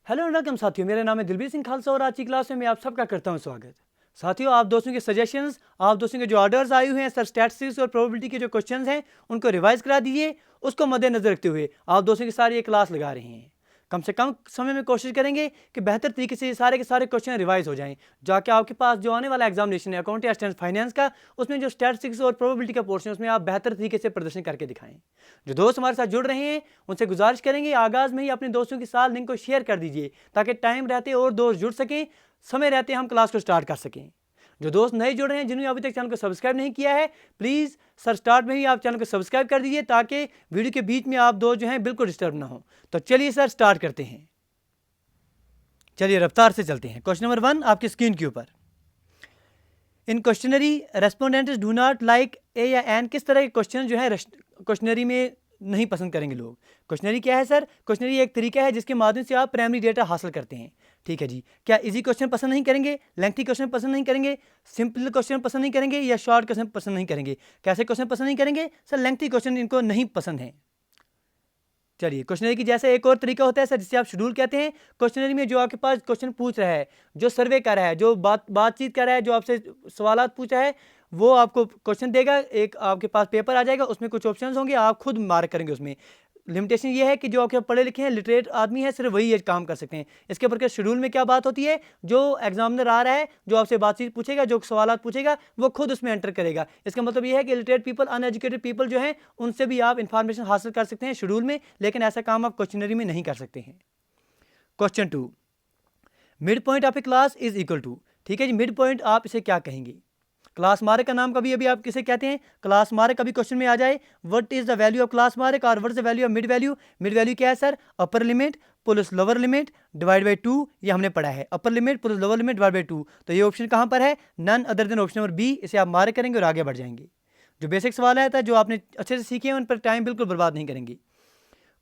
Hello welcome साथियों, मेरा नाम है दिलबीर सिंह खालसा और आज की क्लास में मैं आप सबका करता हूं स्वागत। साथियों, आप दोस्तों के सजेशंस, आप दोस्तों के जो ऑर्डर्स आए हुए हैं सर स्टैटिस्टिक्स और प्रोबेबिलिटी के जो क्वेश्चंस हैं उनको रिवाइज करा दीजिए। उसको मद्देनजर रखते हुए आप दोस्तों के सारे ये क्लास लगा रहे हैं। कम से कम समय में कोशिश करेंगे कि बेहतर तरीके से ये सारे के सारे क्वेश्चन रिवाइज हो जाएं, जाके आपके पास जो आने वाला एग्जामिनेशन है अकाउंट एंड फाइनेंस का, उसमें जो स्टैटिस्टिक्स और प्रोबेबिलिटी का पोर्शन है उसमें आप बेहतर तरीके से प्रदर्शन करके दिखाएं। जो दोस्त हमारे साथ जुड़ रहे हैं उनसे गुजारिश करेंगे आगाज़ में ही अपने दोस्तों के साथ लिंक को शेयर कर दीजिए ताकि टाइम रहते और दोस्त जुड़ सकें, समय रहते हम क्लास को स्टार्ट कर सकें। जो दोस्त नए जुड़ रहे हैं जिन्होंने अभी तक चैनल को सब्सक्राइब नहीं किया है, प्लीज़ सर स्टार्ट में ही आप चैनल को सब्सक्राइब कर दीजिए ताकि वीडियो के बीच में आप दोस्त जो हैं बिल्कुल डिस्टर्ब ना हो। तो चलिए सर स्टार्ट करते हैं। चलिए रफ्तार से चलते हैं। क्वेश्चन नंबर 1 आपकी स्क्रीन के ऊपर। In questionnaire respondents do not like A या एन, किस तरह के क्वेश्चन जो है क्वेश्चनरी में नहीं पसंद करेंगे लोग। क्वेश्चनरी क्या है सर? क्वेश्चनरी एक तरीका है जिसके माध्यम से आप प्राइमरी डेटा हासिल करते हैं। ठीक है जी। क्या इजी क्वेश्चन पसंद नहीं करेंगे, लेंथी क्वेश्चन पसंद नहीं करेंगे, सिंपल क्वेश्चन पसंद नहीं करेंगे या शॉर्ट क्वेश्चन पसंद नहीं करेंगे? कैसे क्वेश्चन पसंद नहीं करेंगे सर? लेंथी क्वेश्चन इनको नहीं पसंद है। चलिए, क्वेश्चनरी की जैसे एक और तरीका होता है सर जिसे आप शेड्यूल कहते हैं। क्वेश्चनरी में जो आपके पास क्वेश्चन पूछ रहा है, जो सर्वे कर रहा है, जो बातचीत कर रहा है, जो आपसे सवालात पूछ रहा है, वो आपको क्वेश्चन देगा। एक आपके पास पेपर आ जाएगा, उसमें कुछ ऑप्शंस होंगे, आप खुद मार्क करेंगे। उसमें लिमिटेशन ये है कि जो आपके पढ़े लिखे हैं, लिटरेट आदमी है, सिर्फ वही ये काम कर सकते हैं। इसके ऊपर के शेड्यूल में क्या बात होती है, जो एग्जामिनर आ रहा है, जो आपसे बातचीत पूछेगा, जो सवाल पूछेगा, वो खुद उसमें एंटर करेगा। इसका मतलब ये है कि लिटरेट पीपल, अनएजुकेटेड पीपल जो हैं उनसे भी आप इंफॉर्मेशन हासिल कर सकते हैं शेड्यूल में, लेकिन ऐसा काम आप क्वेश्चनरी में नहीं कर सकते हैं। Question 2, mid point of a class is equal to. ठीक है जी, मिड पॉइंट आप इसे क्या कहेंगे? क्लास मार्क का नाम कभी अभी आप किसे कहते हैं? क्लास मार्क कभी क्वेश्चन में आ जाए, what is the value of class mark और what is the value of mid value. Mid value क्या है sir? Upper limit plus lower limit divide by 2। ये हमने पढ़ा है, upper limit plus lower limit divide by 2। तो ये option कहाँ पर है? None other than option number B. इसे आप मार्क करेंगे और आगे बढ़ जाएंगे। जो बेसिक सवाल है जो आपने अच्छे से सीखे हैं उन पर टाइम बिल्कुल बर्बाद नहीं करेंगे।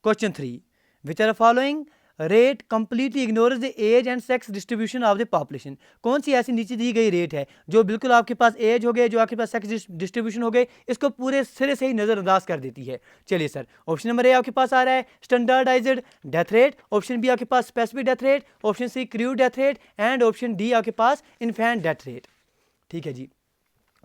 Question 3, which are following rate completely ignores the age and sex distribution of the population. कौन सी ऐसी नीचे दी गई रेट है जो बिल्कुल आपके पास एज हो गए, जो आपके पास सेक्स डिस्ट्रीब्यूशन हो गए, इसको पूरे सिरे से ही नज़रअंदाज कर देती है? चलिए सर, ऑप्शन नंबर ए आपके पास आ रहा है standardized death rate, option B आपके पास specific death rate, option C crude death rate and option D आपके पास इन्फेंट डेथ रेट। ठीक है जी।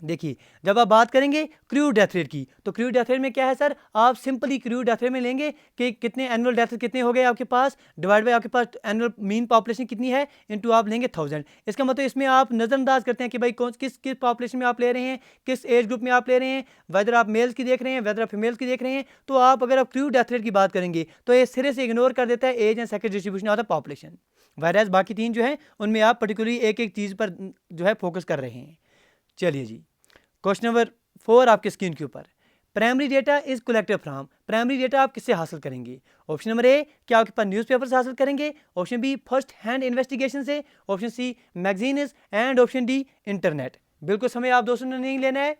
देखिए, जब आप बात करेंगे क्रूड डेथ रेट की, तो क्रूड डेथ रेट में क्या है सर? आप सिंपली क्रूड डेथ रेट में लेंगे कि कितने एनुअल डेथ कितने हो गए आपके पास, डिवाइड बाय आपके पास एनुअल मीन पॉपुलेशन कितनी है, इनटू आप लेंगे 1000। इसका मतलब इसमें आप नज़रअंदाज करते हैं कि भाई कौन किस किस पॉपुलेशन में आप ले रहे हैं, किस एज ग्रुप में आप ले रहे हैं, वेदर आप मेल्स की देख रहे हैं, वेदर आप फीमेल्स की देख रहे हैं। तो आप अगर आप क्रूड डेथ रेट की बात करेंगे तो ये सिरे से इग्नोर कर देता है age and sex distribution of the population. Whereas बाकी तीन जो है उनमें आप पर्टिकुलरली एक एक चीज़ पर जो है फोकस कर रहे हैं। चलिए जी, क्वेश्चन नंबर 4 आपके स्क्रीन के ऊपर। Primary data is collected from. Primary data आप किससे हासिल करेंगे? ऑप्शन नंबर ए, क्या आपके पास न्यूज़पेपर से हासिल करेंगे, option B first hand investigation से, option C magazines and option D internet. बिल्कुल समय आप दोस्तों ने नहीं लेना है,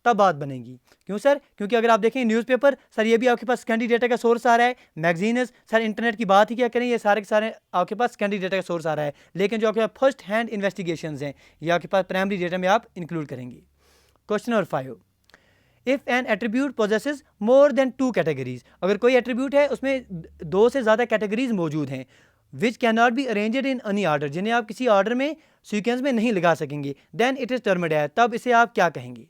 तब बात बनेगी। क्यों सर? क्योंकि अगर आप देखें न्यूज़पेपर सर, ये भी आपके पास सेकेंडरी डेटा का सोर्स आ रहा है। मैगजीन्स सर, इंटरनेट की बात ही क्या करें, ये सारे के सारे आपके पास सेकेंडरी डेटा का सोर्स आ रहा है। लेकिन जो आपके पास फर्स्ट हैंड इन्वेस्टिगेशन हैं ये आपके पास प्राइमरी डेटा में आप इंक्लूड करेंगे। Question number 5, if N attribute possesses more than 2 categories. अगर कोई एट्रीब्यूट है उसमें 2 से ज़्यादा कैटेगरीज मौजूद हैं, which can not be arranged in any order, जिन्हें आप किसी ऑर्डर में सीक्वेंस में नहीं लगा सकेंगे, देन इट इज टर्म्ड है, तब इसे आप क्या कहेंगे?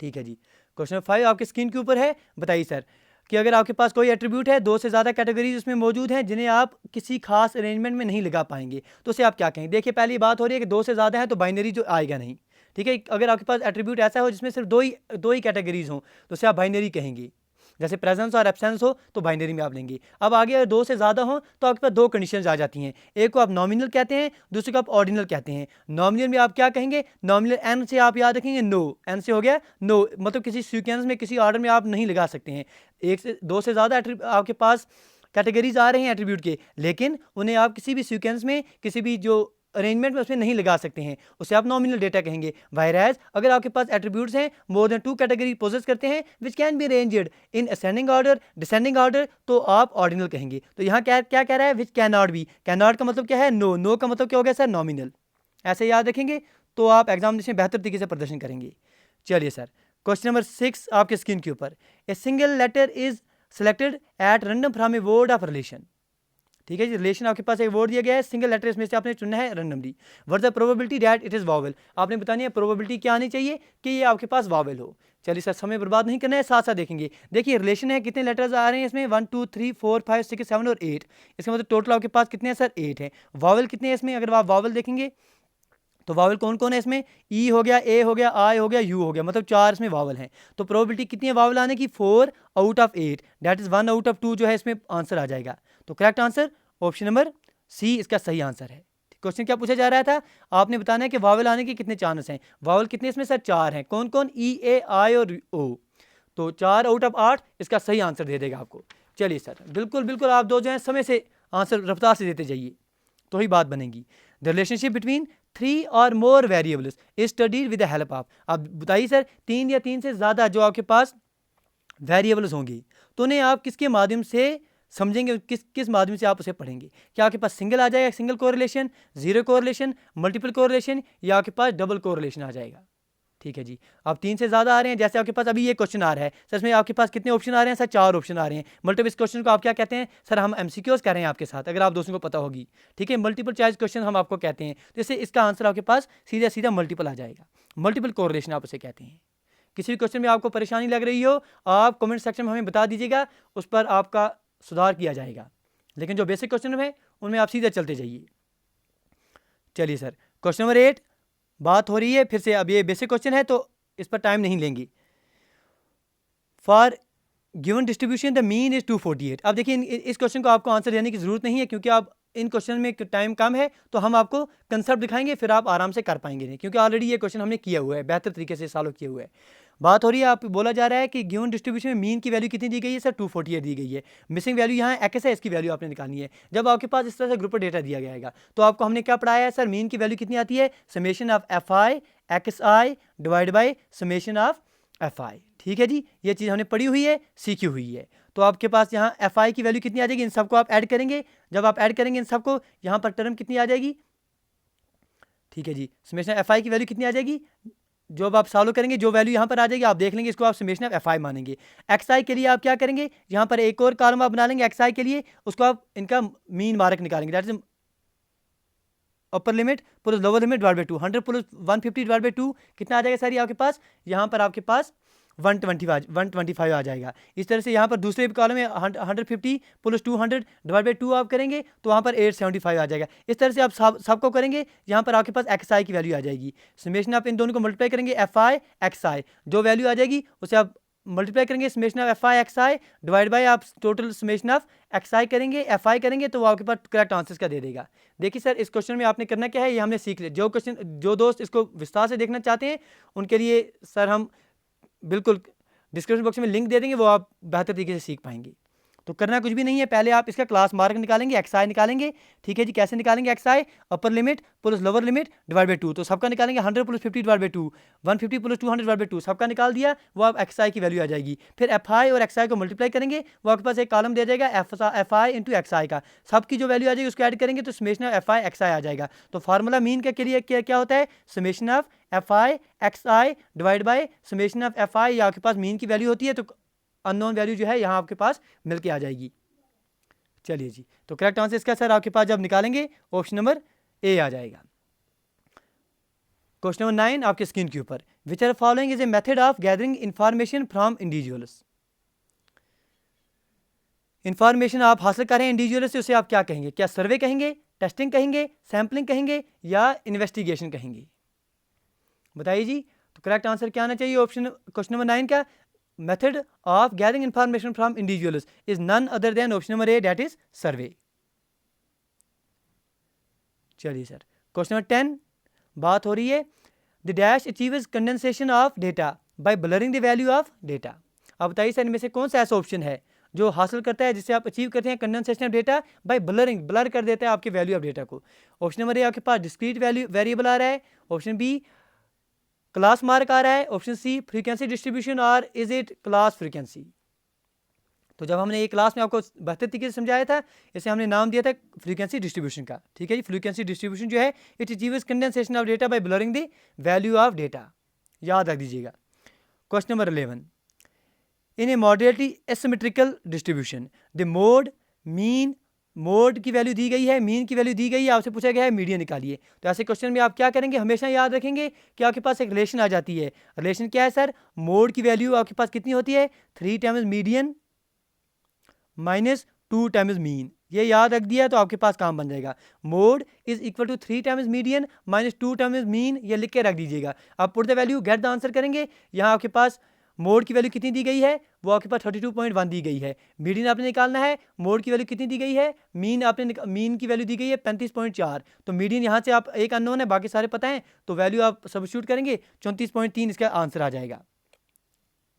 ठीक है जी। क्वेश्चन नंबर 5 आपके स्क्रीन के ऊपर है। बताइए सर कि अगर आपके पास कोई एट्रीब्यूट है, 2 से ज़्यादा कैटेगरीज उसमें मौजूद हैं जिन्हें आप किसी खास अरेंजमेंट में नहीं लगा पाएंगे, तो उसे आप क्या कहेंगे? देखिए, पहली बात हो रही है कि 2 से ज़्यादा है तो बाइनरी जो आएगा नहीं। ठीक है, अगर आपके पास एट्रीब्यूट ऐसा हो जिसमें सिर्फ दो ही कैटेगरीज हों तो उसे आप बाइनरी कहेंगे। जैसे प्रेजेंस और एब्सेंस हो तो बाइनरी में आप लेंगे। अब आगे अगर 2 से ज़्यादा हो तो आपके पास 2 कंडीशंस आ जाती हैं। एक को आप नॉमिनल कहते हैं, दूसरे को आप ऑर्डिनल कहते हैं। नॉमिनल में आप क्या कहेंगे? नॉमिनल एन से आप याद रखेंगे नो, एन से हो गया नो, मतलब किसी सीक्वेंस में किसी ऑर्डर में आप नहीं लगा सकते हैं। 2 से ज़्यादा आपके पास कैटेगरीज आ रहे हैं एट्रीब्यूट के, लेकिन उन्हें आप किसी भी सीक्वेंस में किसी भी जो अरेंजमेंट में उसमें नहीं लगा सकते हैं, उसे आप नॉमिनल डेटा कहेंगे। वायरस अगर आपके पास एट्रीब्यूट्स हैं मोर देन 2 कैटेगरी पोजेस करते हैं which can be arranged in ascending order, descending order, तो आप ऑर्डिनल कहेंगे। तो यहाँ क्या क्या कह रहा है? Which can not be. Can not का मतलब क्या है? नो। नो का मतलब क्या हो गया सर? नॉमिनल। ऐसे याद रखेंगे तो आप एग्जामिनेशन में बेहतर तरीके से प्रदर्शन करेंगे। चलिए सर, क्वेश्चन नंबर 6 आपके स्क्रीन के ऊपर। A single letter is selected at random from a word of relation. ठीक है जी। रिलेशन आपके पास एक वर्ड दिया गया है, सिंगल लेटर इसमें से आपने चुनना है randomly. What the probability that it is Wavell, आपने बतानी है प्रोबेबिलिटी क्या आनी चाहिए कि ये आपके पास वावेल हो। चलिए सर, समय बर्बाद नहीं करना है, साथ साथ देखेंगे। देखिए रिलेशन है, कितने लेटर्स आ रहे हैं इसमें, 1 2 3 4 5 6 7 और 8। इसका मतलब टोटल आपके पास कितने हैं सर, 8 है। वावेल कितने हैं इसमें, अगर आप वावेल देखेंगे तो वावल कौन कौन है इसमें, ई हो गया, ए हो गया, आई हो गया, यू हो गया, मतलब 4 इसमें वावल हैं। तो प्रोबेबिलिटी कितनी है वावल आने की, 4 out of 8, that is 1 out of 2 जो है इसमें आंसर आ जाएगा। तो correct answer option number C इसका सही आंसर है। क्वेश्चन क्या पूछा जा रहा था, आपने बताना है कि वावल आने के कितने चांस हैं। वावल कितने इसमें सर, 4 हैं। कौन कौन, ई, ए, आई और ओ। तो 4 आउट ऑफ 8 इसका सही आंसर दे देगा आपको। चलिए सर, बिल्कुल बिल्कुल आप दो जो है समय से आंसर रफ्तार से देते जाइए तो ही बात बनेगी। द रिलेशनशिप बिटवीन 3 और मोर variables is studied with the help of, आप बताइए सर 3 या 3 से ज़्यादा जो आपके पास वेरिएबल्स होंगी तो उन्हें आप किसके माध्यम से समझेंगे, किस माध्यम से आप उसे पढ़ेंगे। क्या आपके पास सिंगल आ जाएगा, single correlation, zero correlation, multiple correlation, या आपके पास डबल कोरिलेशन आ जाएगा। ठीक है जी। अब 3 से ज़्यादा आ रहे हैं, जैसे आपके पास अभी ये क्वेश्चन आ रहा है सर, इसमें आपके पास कितने ऑप्शन आ रहे हैं सर, 4 ऑप्शन आ रहे हैं। मल्टीपल इस क्वेश्चन को आप क्या कहते हैं सर, हम एमसीक्यूज कर रहे हैं आपके साथ, अगर आप दोस्तों को पता होगी। ठीक है, मल्टीपल चॉइस क्वेश्चन हम आपको कहते हैं, तो इससे इसका आंसर आपके पास सीधा सीधा मल्टीपल आ जाएगा। मल्टीपल कोरिलेशन आप उसे कहते हैं। किसी भी क्वेश्चन में आपको परेशानी लग रही हो, आप कमेंट सेक्शन में हमें बता दीजिएगा, उस पर आपका सुधार किया जाएगा। लेकिन जो बेसिक क्वेश्चन है उनमें आप सीधे चलते जाइए। चलिए सर, क्वेश्चन नंबर 8 बात हो रही है फिर से। अब ये बेसिक क्वेश्चन है तो इस पर टाइम नहीं लेंगे। For given distribution the mean is 248। अब देखिए इस क्वेश्चन को आपको आंसर देने की जरूरत नहीं है, क्योंकि आप इन क्वेश्चन में टाइम कम है, तो हम आपको कंसेप्ट दिखाएंगे, फिर आप आराम से कर पाएंगे नहीं, क्योंकि ऑलरेडी ये क्वेश्चन हमने किया हुआ है, बेहतर तरीके से सॉल्व किया हुआ है। बात हो रही है, आप बोला जा रहा है कि गिवन डिस्ट्रीब्यूशन में मीन की वैल्यू कितनी दी गई है सर, 248 दी गई है। मिसिंग वैल्यू यहाँ एक्स है, इसकी वैल्यू आपने निकालनी है। जब आपके पास इस तरह से ग्रुप डेटा दिया जाएगा तो आपको हमने क्या पढ़ाया है सर, मीन की वैल्यू कितनी आती है, summation of F I X I divide by summation of F आई। ठीक है जी, ये चीज़ हमने पढ़ी हुई है, सीखी हुई है। तो आपके पास यहाँ एफ आई की वैल्यू कितनी आ जाएगी, इन सबको आप ऐड करेंगे। जब आप ऐड करेंगे इन सबको, यहाँ पर टर्म कितनी आ जाएगी, ठीक है जी, समेशन एफ आई की वैल्यू कितनी आ जाएगी, जो अब आप सॉल्व करेंगे जो वैल्यू यहाँ पर आ जाएगी आप देख लेंगे, इसको आप समेशन ऑफ एफ आई मानेंगे। एक्स आई के लिए आप क्या करेंगे, यहाँ पर एक और कॉलम आप बना लेंगे एक्स आई के लिए, उसको आप इनका मीन मार्क निकालेंगे, that is upper limit plus lower limit divide by 2, 100 plus 150 divide by 2 कितना आ जाएगा सर, ये आपके पास यहाँ पर आपके पास 125 आ जाएगा। इस तरह से यहाँ पर दूसरे कॉलम में 150 प्लस 200 डिवाइड बाई 2 आप करेंगे तो वहाँ पर 875 आ जाएगा। इस तरह से आप सबको करेंगे, यहाँ पर आपके पास एक्स आई की वैल्यू आ जाएगी। समेशन आप इन दोनों को मल्टीप्लाई करेंगे, एफ आई एक्स आई, जो वैल्यू आ जाएगी उसे आप मल्टीप्लाई करेंगे, summation of F I X I divide by आप टोटल समेशन ऑफ एक्स आई करेंगे, एफ आई करेंगे, तो वो आपके पास करेक्ट आंसर का दे देगा। देखिए सर, इस क्वेश्चन में आपने करना क्या है, ये हमने सीख लिया। जो दोस्त इसको विस्तार से देखना चाहते हैं उनके लिए सर हम बिल्कुल डिस्क्रिप्शन बॉक्स में लिंक दे देंगे, वो आप बेहतर तरीके से सीख पाएंगे। तो करना कुछ भी नहीं है, पहले आप इसका क्लास मार्क निकालेंगे, एक्स आई निकालेंगे। ठीक है जी, कैसे निकालेंगे x I, upper limit plus lower limit divide by 2, तो सबका निकालेंगे 100 plus 50 divide by 2, 150 plus 200 divide by 2, सबका निकाल दिया, वो आप एक्स आई की वैल्यू आ जाएगी। फिर एफ आई और एक्स आई को मल्टीप्लाई करेंगे, वो आपके पास एक कॉलम दे जाएगा एफ आई इंटू एक्स आई का, सबकी जो वैल्यू आ जाएगी उसको ऐड करेंगे तो summation of F I X I आ जाएगा। तो फार्मूला मीन के लिए क्या होता है, summation of F I X I divide by summation of F I, आपके पास मीन की वैल्यू होती है, तो अननोन वैल्यू जो है यहाँ आपके पास मिल के आ जाएगी। चलिए जी, तो करेक्ट आंसर इसका सर आपके पास जब निकालेंगे ऑप्शन नंबर ए आ जाएगा। क्वेश्चन नंबर 9 आपके स्क्रीन के ऊपर, which are following is a method of gathering information from individuals. Information आप हासिल कर रहे हैं इंडिविजुअल से, उसे आप क्या कहेंगे, क्या सर्वे कहेंगे, टेस्टिंग कहेंगे, सैम्पलिंग कहेंगे, या इन्वेस्टिगेशन कहेंगे, बताइए जी। तो करेक्ट आंसर क्या आना चाहिए ऑप्शन क्वेश्चन नंबर 9 का, method of gathering information from individuals is none other than option number A, that is survey. चलिए सर, क्वेश्चन नंबर 10 बात हो रही है, the dash achieves condensation of data by blurring the value of data. अब बताइए sir, इनमें से कौन सा ऐसा ऑप्शन है जो हासिल करता है, जिससे आप अचीव करते हैं condensation of data by blurring, blur कर देता है आपके वैल्यू ऑफ डेटा को। ऑप्शन नंबर ए आपके पास डिस्क्रीट वैल्यू वेरिएबल आ रहा है, ऑप्शन बी क्लास मार्क आ रहा है, ऑप्शन सी फ्रीक्वेंसी डिस्ट्रीब्यूशन, और इज इट क्लास फ्रीक्वेंसी। तो जब हमने ये क्लास में आपको बेहतर तरीके से समझाया था, इसे हमने नाम दिया था फ्रीक्वेंसी डिस्ट्रीब्यूशन का। ठीक है जी, फ्रीक्वेंसी डिस्ट्रीब्यूशन जो है it achieves condensation of data by blurring the value of data, याद रख दीजिएगा। Question number 11, in A moderately asymmetrical distribution the mode mean mode की वैल्यू दी गई है, मीन की वैल्यू दी गई है, आपसे पूछा गया है मीडियन निकालिए। तो ऐसे क्वेश्चन में आप क्या करेंगे, हमेशा याद रखेंगे कि आपके पास एक रिलेशन आ जाती है। रिलेशन क्या है सर, मोड की वैल्यू आपके पास कितनी होती है, 3 times median minus 2 times mean. ये याद रख दिया तो आपके पास काम बन जाएगा। Mode is equal to 3 times median minus 2 times mean, ये लिख के रख दीजिएगा। आप put the value get the answer करेंगे। यहाँ आपके पास मोड की वैल्यू कितनी दी गई है, वो आपके पास 32.1 दी गई है। मीडियन आपने निकालना है, मोड की वैल्यू कितनी दी गई है, मीन की वैल्यू दी गई है 35.4। तो मीडियन यहाँ से आप एक अननोन है, बाकी सारे पता हैं, तो वैल्यू आप सब्स्टिट्यूट करेंगे 34.3 इसका आंसर आ जाएगा।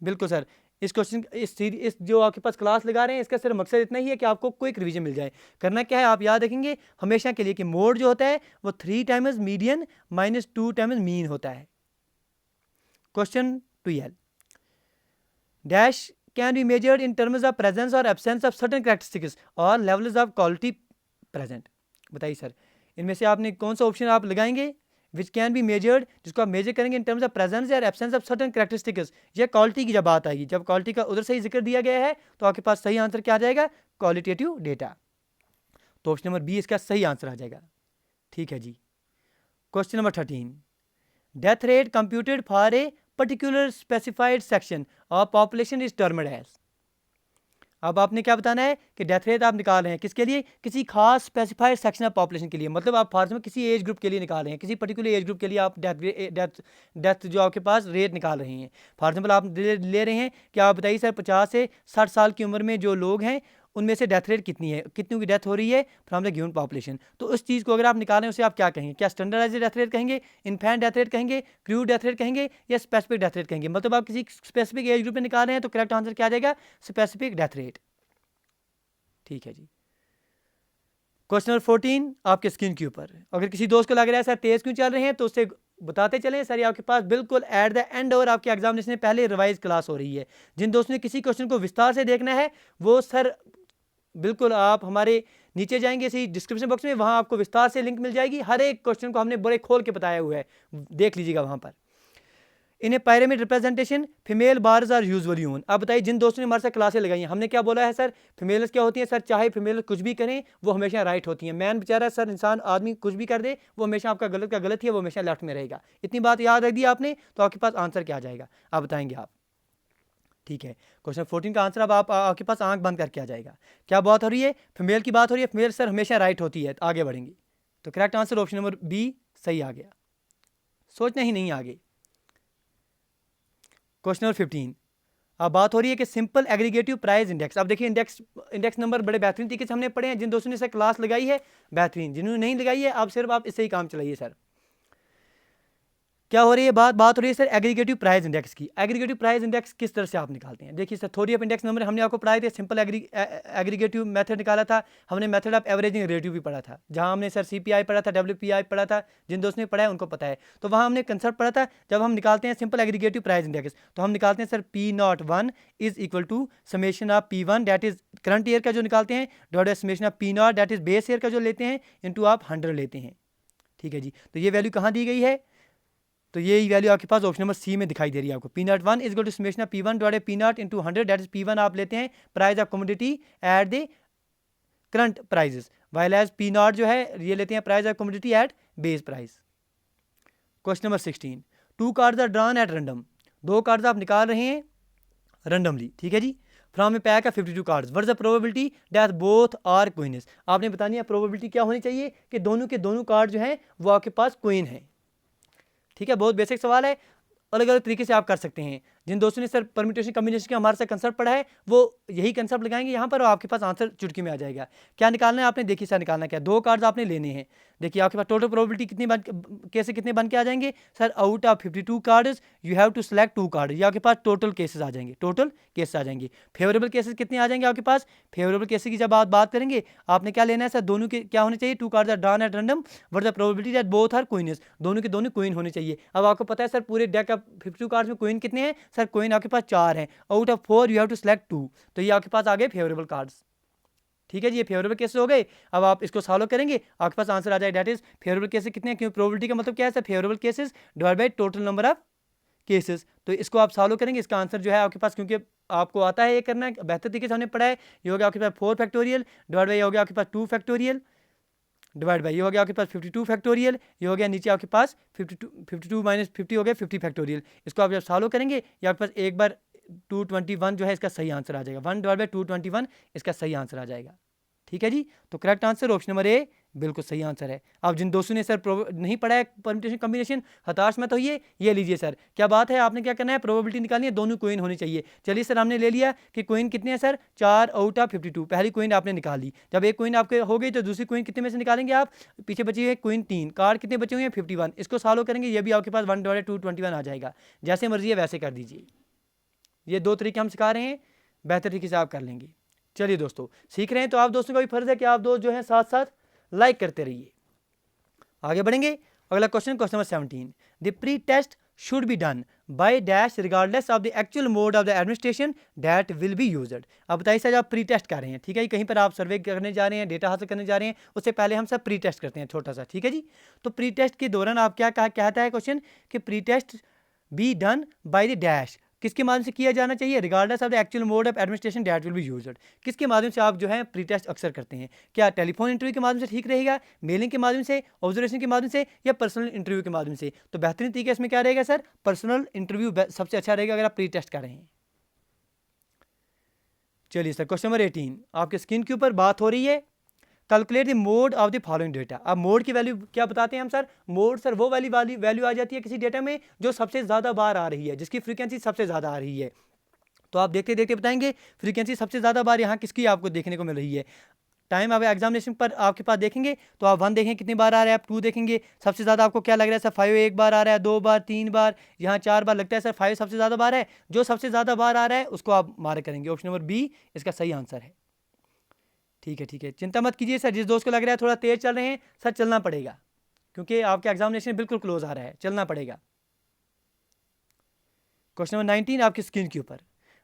बिल्कुल सर, इस क्वेश्चन इस जो आपके पास क्लास लगा रहे हैं इसका सिर्फ मकसद इतना ही है कि आपको क्विक रिवीजन मिल जाए। करना क्या है, आप याद रखेंगे हमेशा के लिए कि मोड जो होता है वो 3 times median minus 2 times mean होता है। Question 12, dash can be measured in terms of presence और एब्सेंस ऑफ सर्टेन कैरेक्टरिस्टिक्स और लेवल्स ऑफ क्वालिटी प्रेजेंट। बताइए सर, इनमें से आपने कौन सा ऑप्शन आप लगाएंगे, विच कैन बी मेजर्ड, जिसको आप मेजर करेंगे इन टर्म्स ऑफ प्रेजेंस या एब्सेंस ऑफ सर्टेन कैरेक्टरिस्टिक्स, या क्वालिटी की जब बात आएगी, जब क्वालिटी का उधर से ही जिक्र दिया गया है तो आपके पास सही आंसर क्या आ जाएगा, क्वालिटेटिव डेटा। तो ऑप्शन नंबर बी इसका सही आंसर आ जाएगा। ठीक है जी। Question number 13, death rate computed for a particular specified section of population is termed as. अब आपने क्या बताना है कि डेथ रेट आप निकाल रहे हैं किसके लिए, किसी खास स्पेसिफाइड सेक्शन ऑफ पॉपुलेशन के लिए। मतलब आप फॉर एग्जाम्पल किसी एज ग्रुप के लिए निकाल रहे हैं, किसी पर्टिकुलर एज ग्रुप के लिए आप डेथ जो आपके पास रेट निकाल रहे हैं। फॉर एग्जाम्पल आप ले रहे हैं कि आप बताइए सर 50 से 60 साल की उम्र में जो लोग हैं उनमें से डेथ रेट कितनी है, कितनों की डेथ हो रही है फ्रॉम द गिवन पॉपुलेशन। तो उस चीज़ को अगर आप निकालें उसे आप क्या कहेंगे, क्या स्टैंडर्डाइज डेथ रेट कहेंगे, इन्फेंट डेथ रेट कहेंगे, क्रूड डेथ रेट कहेंगे, या स्पेसिफिक डेथ रेट कहेंगे। मतलब आप किसी स्पेसिफिक एज ग्रुप में निकाल रहे हैं तो करेक्ट आंसर क्या आ जाएगा, स्पेसिफिक डेथ रेट। ठीक है जी। क्वेश्चन नंबर 14 आपके स्क्रीन के ऊपर, अगर किसी दोस्त को लग रहा है सर तेज क्यों चल रहे हैं तो उससे बताते चलें सर ये आपके पास बिल्कुल एट द एंड और आपके एग्जामिनेशन से पहले रिवाइज क्लास हो रही है। जिन दोस्तों ने किसी क्वेश्चन को विस्तार से देखना है वो सर बिल्कुल आप हमारे नीचे जाएंगे इसी डिस्क्रिप्शन बॉक्स में, वहाँ आपको विस्तार से लिंक मिल जाएगी। हर एक क्वेश्चन को हमने बड़े खोल के बताया हुआ है, देख लीजिएगा वहाँ पर। In a pyramid representation female bars are usually on. अब बताइए जिन दोस्तों ने हमारे साथ क्लासें लगाई हैं हमने क्या बोला है सर, फीमेल्स क्या होती हैं सर, चाहे फीमेल कुछ भी करें वो हमेशा राइट होती हैं। मैन बेचारा सर इंसान आदमी कुछ भी कर दे वो हमेशा आपका गलत का गलत ही है, वो हमेशा लेफ्ट में रहेगा। इतनी बात याद रख दी आपने तो आपके पास आंसर क्या आ जाएगा, आप बताएंगे आप। ठीक है, क्वेश्चन 14 का आंसर अब आपके पास आंख बंद करके आ जाएगा। क्या बात हो रही है, फीमेल की बात हो रही है, फीमेल सर हमेशा राइट होती है। आगे बढ़ेंगे तो correct answer option number B सही आ गया, सोचना ही नहीं आगे। क्वेश्चन नंबर 15, अब बात हो रही है कि सिंपल एग्रीगेटिव प्राइस इंडेक्स। अब देखिए इंडेक्स नंबर बड़े बेहतरीन तरीके से हमने पढ़े हैं। जिन दोस्तों ने सर क्लास लगाई है बेहतरीन, जिन्होंने नहीं लगाई है अब सिर्फ आप इससे ही काम चलाइए। सर क्या हो रही है बात हो रही है सर एग्रीगेटिव प्राइस इंडेक्स की। एग्रीगेटिव प्राइस इंडेक्स किस तरह से आप निकालते हैं, देखिए sir theory of index number हमने आपको पढ़ाए थे, सिंपल एग्रीगेटिव मेथड निकाला था हमने, मेथड ऑफ एवरेजिंग रिलेटिव भी पढ़ा था, जहां हमने सर CPI पढ़ा था, WPI पढ़ा था। जिन दोस्तों ने पढ़ा है उनको पता है। तो वहाँ हमने कंसेप्ट पढ़ा था, जब हम निकालते हैं सिंपल एग्रीगेटिव प्राइस इंडेक्स तो हम निकालते हैं sir P01 is equal to summation of P1 that is current year का जो निकालते हैं divided summation of P0 that is base year का जो लेते हैं इंटू आप 100 लेते हैं। ठीक है जी, तो ये वैल्यू कहाँ दी गई है, तो ये वैल्यू आपके पास ऑप्शन नंबर सी में दिखाई दे रही है आपको। P01 is equal to summation of P1 divided P0 into 100 that is P1 आप लेते हैं price of commodity at the current prices, while as P0 जो है ये लेते हैं price of commodity at base price. Question number 16, 2 cards are drawn at random. 2 cards आप निकाल रहे हैं रैंडमली। ठीक है जी, from a pack of 52 cards, what is the probability that both are queens. आपने बतानी है प्रोबेबिलिटी क्या होनी चाहिए कि दोनों के दोनों कार्ड जो हैं वो आपके पास क्वीन है। ठीक है, बहुत बेसिक सवाल है, अलग अलग तरीके से आप कर सकते हैं। जिन दोस्तों ने सर परम्यूटेशन कम्बिनेशन का हमारे साथ कंसेप्ट पढ़ा है वो यही कंसेप्ट लगाएंगे यहाँ पर और आपके पास आंसर चुटकी में आ जाएगा। क्या निकालना है आपने, देखिए सर निकालना क्या, 2 कार्ड्स आपने लेने हैं। देखिए आपके पास टोटल प्रोबेबिलिटी कितने बन के आ जाएंगे sir, out of 52 cards you have to select 2 card. ये आपके पास टोटल केसेस आ जाएंगे, टोटल केसेस आ जाएंगे। फेवरेबल केसेस कितने आ जाएंगे आपके पास, फेवरेबल केसेस की जब आप बात करेंगे आपने क्या लेना है सर, दोनों के क्या होने चाहिए, 2 cards are drawn at random, what the probability that both are queens, दोनों के दोनों क्वीन होने चाहिए। अब आपको पता है सर पूरे डेक ऑफ 52 कार्ड्स में क्वीन कितने हैं सर, क्वीन आपके पास 4 हैं, out of 4 you have to select 2, तो ये आपके पास आ गए फेवरेबल कार्ड्स। ठीक है जी, ये फेवरेबल केसेस हो गए। अब आप इसको सॉल्व करेंगे आपके पास आंसर आ जाए, डेट इज फेवरेबल केसेस कितने हैं, क्योंकि प्रोबेबिलिटी का मतलब क्या है sir, favourable cases divide by total number of cases. तो इसको आप सॉल्व करेंगे, इसका आंसर जो है आपके पास, क्योंकि आपको आता है ये करना, बेहतर तरीके से हमने पढ़ा है। ये हो गया आपके पास 4 फैक्टोरियल डिवाइड बाई, ये हो गया आपके पास 2 फैक्टोरियल डिवाइड बाई, ये हो गया आपके पास 52 फैक्टोरियल, ये हो गया नीचे आपके पास 52 माइनस 50 हो गया 50 फैक्टोरियल। इसको आप जब सॉल्व करेंगे ये आपके पास एक बार 221 जो है इसका सही आंसर आ जाएगा। 1 डिवाइड बाई 221 इसका सही आंसर आ जाएगा। ठीक है जी, तो करेक्ट आंसर ऑप्शन नंबर ए बिल्कुल सही आंसर है। अब जिन दोस्तों ने सर नहीं पढ़ा है परम्यूटेशन कॉम्बिनेशन, हताश मत होइए, ये लीजिए सर, क्या बात है, आपने क्या करना है, प्रोबेबिलिटी निकालनी है, दोनों कोइन होनी चाहिए। चलिए सर, हमने ले लिया कि कोइन कितने हैं सर, 4 आउट ऑफ 52, पहली कोइन आपने निकाल ली। जब एक कोइन आपके हो गई तो दूसरी कोइन कितने में से निकालेंगे आप, पीछे बची है कोइन 3, कार्ड कितने बचे हुए हैं 51, इसको सॉल्व करेंगे, ये भी आपके पास 1 डिवाइड 221 आ जाएगा। जैसे मर्जी है वैसे कर दीजिए, ये 2 तरीके हम सिखा रहे हैं, बेहतर तरीके से आप कर लेंगे। चलिए दोस्तों, सीख रहे हैं तो आप दोस्तों का भी फर्ज है कि आप दोस्त जो है साथ साथ लाइक करते रहिए। आगे बढ़ेंगे, अगला question, question number 17, the pre test should be done by dash regardless of the actual mode of the administration that will be used. अब बताइए सर, आप प्री टेस्ट कर रहे हैं, ठीक है, कहीं पर आप सर्वे करने जा रहे हैं, डेटा हासिल करने जा रहे हैं, उससे पहले हम सब प्री टेस्ट करते हैं छोटा सा, ठीक है जी। तो प्री टेस्ट के दौरान आप क्या कहता है क्वेश्चन कि pre test be done by the dash, किसके माध्यम से किया जाना चाहिए, regardless of the actual mode of administration that will be used. किसके माध्यम से आप जो है प्री टेस्ट अक्सर करते हैं, क्या टेलीफोन इंटरव्यू के माध्यम से ठीक रहेगा, मेलिंग के माध्यम से, ऑब्जर्वेशन के माध्यम से, या पर्सनल इंटरव्यू के माध्यम से। तो बेहतरीन तरीके इसमें क्या रहेगा सर, पर्सनल इंटरव्यू सबसे अच्छा रहेगा अगर आप प्री टेस्ट कर रहे हैं। चलिए सर, क्वेश्चन नंबर 18, आपके स्क्रीन के ऊपर बात हो रही है, calculate the mode of the following data. अब मोड की वैल्यू क्या बताते हैं हम सर, मोड सर वो वाली वैल्यू आ जाती है किसी डेटा में जो सबसे ज़्यादा बार आ रही है, जिसकी फ्रीक्वेंसी सबसे ज़्यादा आ रही है। तो आप देखते देखते बताएंगे फ्रीक्वेंसी सबसे ज़्यादा बार यहाँ किसकी आपको देखने को मिल रही है। टाइम आप एग्जामिनेशन पर आपके पास देखेंगे तो आप 1 देखें कितनी बार आ रहा है, आप 2 देखेंगे सबसे ज़्यादा आपको क्या लग रहा है सर, 5 एक बार आ रहा है, 2 बार, 3 बार, यहाँ 4 बार लगता है सर, 5 सबसे ज़्यादा बार है। जो सबसे ज़्यादा बार आ रहा है उसको आप मार्क करेंगे, ऑप्शन नंबर बी इसका सही आंसर है। ठीक है ठीक है, चिंता मत कीजिए सर, जिस दोस्त को लग रहा है थोड़ा तेज चल रहे हैं सर, चलना पड़ेगा क्योंकि आपके एग्जामिनेशन बिल्कुल क्लोज आ रहा है, चलना पड़ेगा। क्वेश्चन नंबर 19 आपकी स्क्रीन के ऊपर,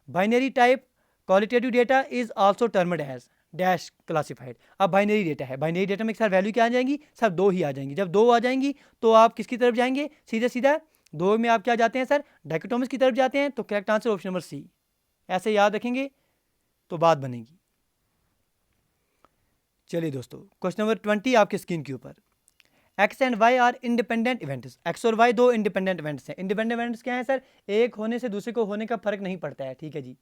binary type qualitative data is also termed as dash classified. अब बाइनरी डेटा है, बाइनरी डेटा में सर वैल्यू क्या आ जाएंगी सर, 2 ही आ जाएंगी। जब 2 आ जाएंगी तो आप किसकी तरफ जाएंगे, सीधा सीधा 2 में आप क्या जाते हैं सर, डाइकोटोमिक्स की तरफ जाते हैं। तो correct answer option number C, ऐसे याद रखेंगे तो बात बनेगी। चलिए दोस्तों, क्वेश्चन नंबर 20 आपके स्क्रीन के ऊपर, X and Y are independent events. X और वाई 2 इंडिपेंडेंट इवेंट्स हैं। इंडिपेंडेंट इवेंट्स क्या है सर, एक होने से दूसरे को होने का फर्क नहीं पड़ता है, ठीक है जी।